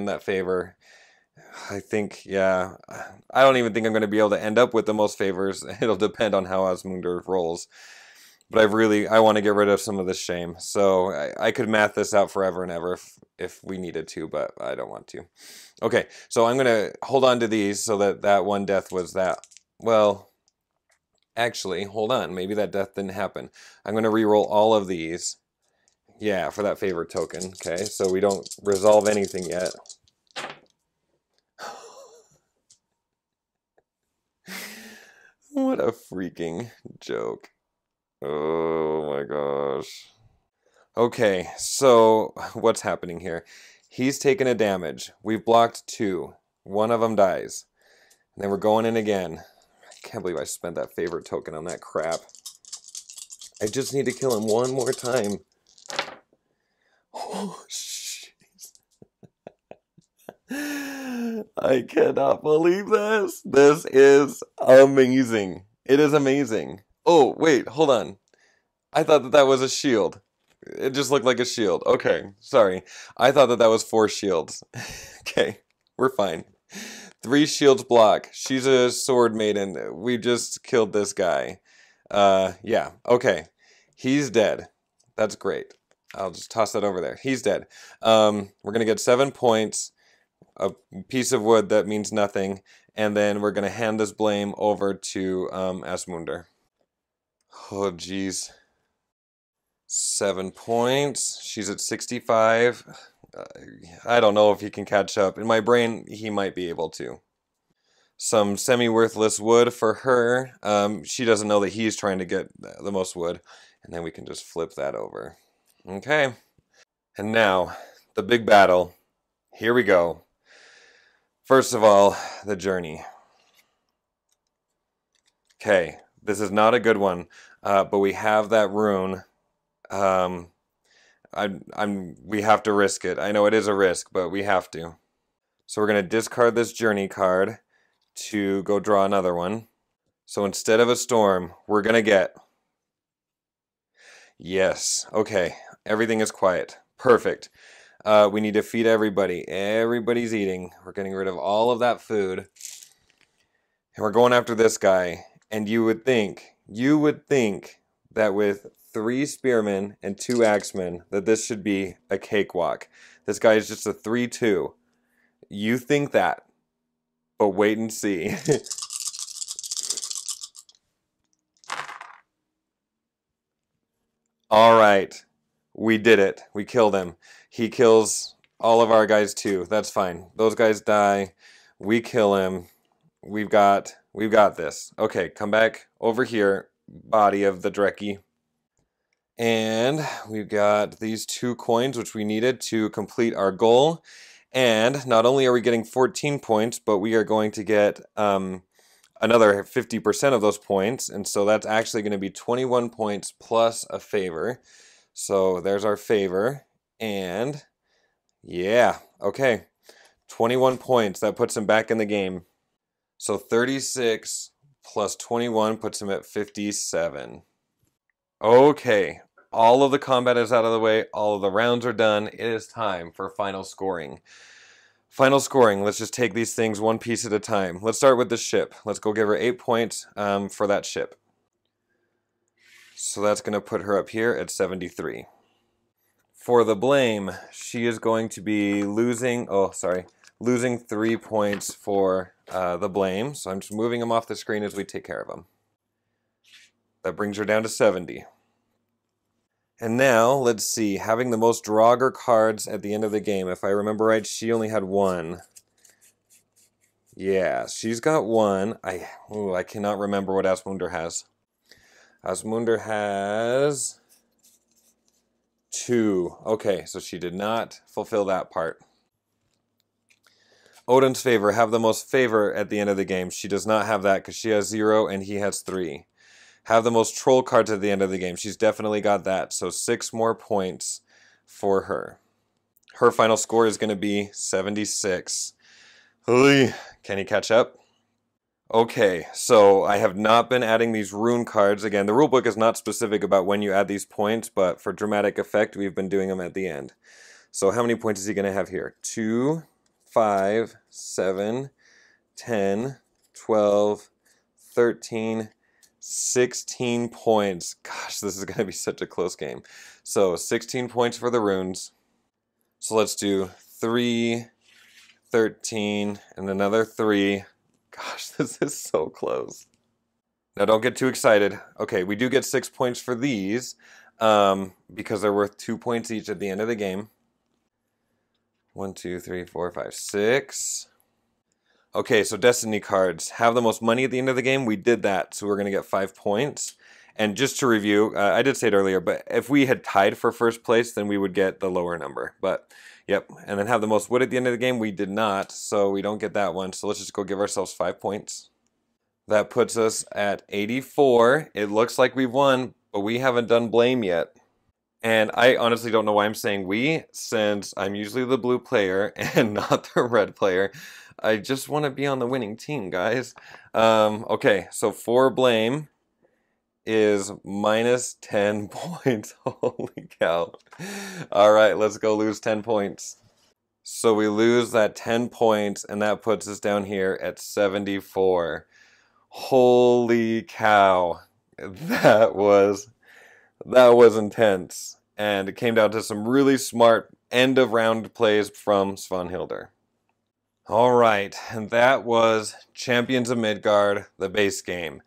that favor. I think, yeah, I don't even think I'm going to be able to end up with the most favors. It'll depend on how Asmundr rolls. But I want to get rid of some of this shame. So I could math this out forever and ever if we needed to, but I don't want to. Okay, so I'm going to hold on to these so that one death was that. Well, actually, hold on. Maybe that death didn't happen. I'm going to re-roll all of these. Yeah, for that favor token. Okay, so we don't resolve anything yet. What a freaking joke. Oh my gosh. Okay, so what's happening here? He's taken a damage. We've blocked 2. One of them dies. And then we're going in again. I can't believe I spent that favorite token on that crap. I just need to kill him one more time. Oh, shit. I cannot believe this. This is amazing. It is amazing. Oh, wait, hold on. I thought that was a shield. It just looked like a shield. Okay, sorry. I thought that was 4 shields. Okay, we're fine. 3 shields block. She's a sword maiden. We just killed this guy. Yeah, okay. He's dead. That's great. I'll just toss that over there. He's dead. We're going to get 7 points. A piece of wood that means nothing. And then we're going to hand this blame over to Asmundr. Oh, jeez. 7 points. She's at 65. I don't know if he can catch up. In my brain, he might be able to. Some semi-worthless wood for her. She doesn't know that he's trying to get the most wood. And then we can just flip that over. Okay. And now, the big battle. Here we go. First of all, the journey. Okay, this is not a good one, but we have that rune. We have to risk it. I know it is a risk, but we have to. So we're going to discard this journey card to go draw another one. So instead of a storm, we're going to get... Yes, okay, everything is quiet. Perfect. We need to feed everybody. Everybody's eating. We're getting rid of all of that food. And we're going after this guy. And you would think that with 3 spearmen and 2 axemen, that this should be a cakewalk. This guy is just a 3-2. You think that, but wait and see. All right, we did it. We killed him. He kills all of our guys too. That's fine. Those guys die. We kill him. We've got this. Okay, come back over here, body of the Drekkie. And we've got these 2 coins, which we needed to complete our goal. And not only are we getting 14 points, but we are going to get another 50% of those points. And so that's actually going to be 21 points plus a favor. So there's our favor. And yeah, okay. 21 points. That puts him back in the game. So 36 plus 21 puts him at 57. Okay. All of the combat is out of the way. All of the rounds are done. It is time for final scoring. Final scoring. Let's just take these things one piece at a time. Let's start with the ship. Let's go give her 8 points for that ship. So that's going to put her up here at 73. For the blame, she is going to be losing 3 points for the blame. So I'm just moving him off the screen as we take care of him. That brings her down to 70. And now, let's see, having the most Draugar cards at the end of the game. If I remember right, she only had 1. Yeah, she's got one. I cannot remember what Asmundr has. Asmundr has 2. Okay, so she did not fulfill that part. Odin's favor, have the most favor at the end of the game. She does not have that because she has 0 and he has 3. Have the most troll cards at the end of the game. She's definitely got that. So 6 more points for her. Her final score is going to be 76. Can he catch up? Okay, so I have not been adding these rune cards. Again, the rulebook is not specific about when you add these points, but for dramatic effect, we've been doing them at the end. So how many points is he going to have here? 2, 5, 7, 10, 12, 13, 16 points. Gosh, this is going to be such a close game. So 16 points for the runes. So let's do 3, 13, and another 3. Gosh, this is so close. Now don't get too excited. Okay, we do get 6 points for these because they're worth 2 points each at the end of the game. 1, 2, 3, 4, 5, 6. Okay, so destiny cards have the most money at the end of the game. We did that, so we're going to get 5 points. And just to review, I did say it earlier, but if we had tied for first place, then we would get the lower number. But, yep, and then have the most wood at the end of the game. We did not, so we don't get that one. So let's just go give ourselves 5 points. That puts us at 84. It looks like we've won, but we haven't done blame yet. And I honestly don't know why I'm saying we, since I'm usually the blue player and not the red player. I just want to be on the winning team, guys. Okay, so for blame is minus 10 points. Holy cow. All right, let's go lose 10 points. So we lose that 10 points, and that puts us down here at 74. Holy cow. That was intense. And it came down to some really smart end of round plays from Svanhildr. All right, and that was Champions of Midgard, the base game.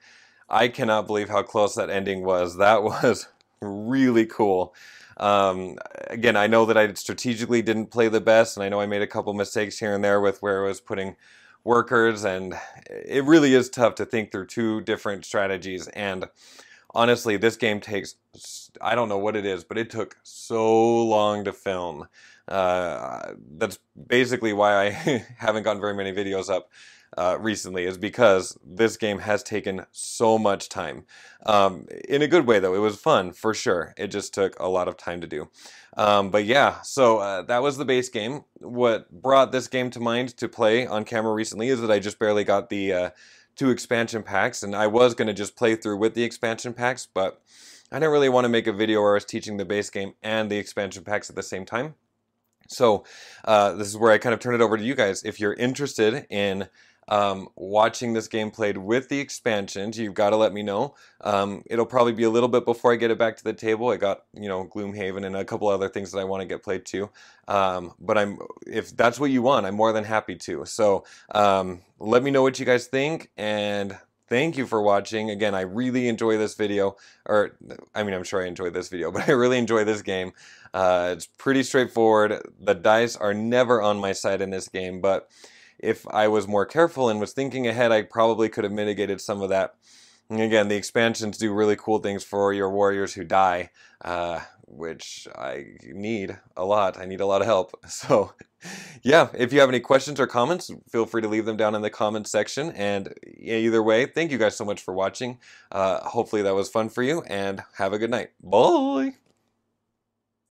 I cannot believe how close that ending was. That was really cool. Again, I know that I strategically didn't play the best, and I know I made a couple mistakes here and there with where I was putting workers, and it really is tough to think through 2 different strategies. And honestly, this game takes, I don't know what it is, but it took so long to film. That's basically why I haven't gotten very many videos up recently, is because this game has taken so much time. In a good way, though. It was fun, for sure. It just took a lot of time to do. But yeah, so that was the base game. What brought this game to mind to play on camera recently is that I just barely got the 2 expansion packs, and I was going to just play through with the expansion packs, but I didn't really want to make a video where I was teaching the base game and the expansion packs at the same time. So this is where I kind of turn it over to you guys. If you're interested in watching this game played with the expansions, you've got to let me know. It'll probably be a little bit before I get it back to the table. I got, Gloomhaven and a couple other things that I want to get played too. But if that's what you want, I'm more than happy to. So let me know what you guys think, and thank you for watching. Again, I really enjoy this video, I'm sure I enjoyed this video, but I really enjoy this game. It's pretty straightforward. The dice are never on my side in this game, but if I was more careful and was thinking ahead, I probably could have mitigated some of that. And again, the expansions do really cool things for your warriors who die, which I need a lot. I need a lot of help. So yeah, if you have any questions or comments, feel free to leave them down in the comments section. And either way, thank you guys so much for watching. Hopefully that was fun for you, and have a good night. Bye!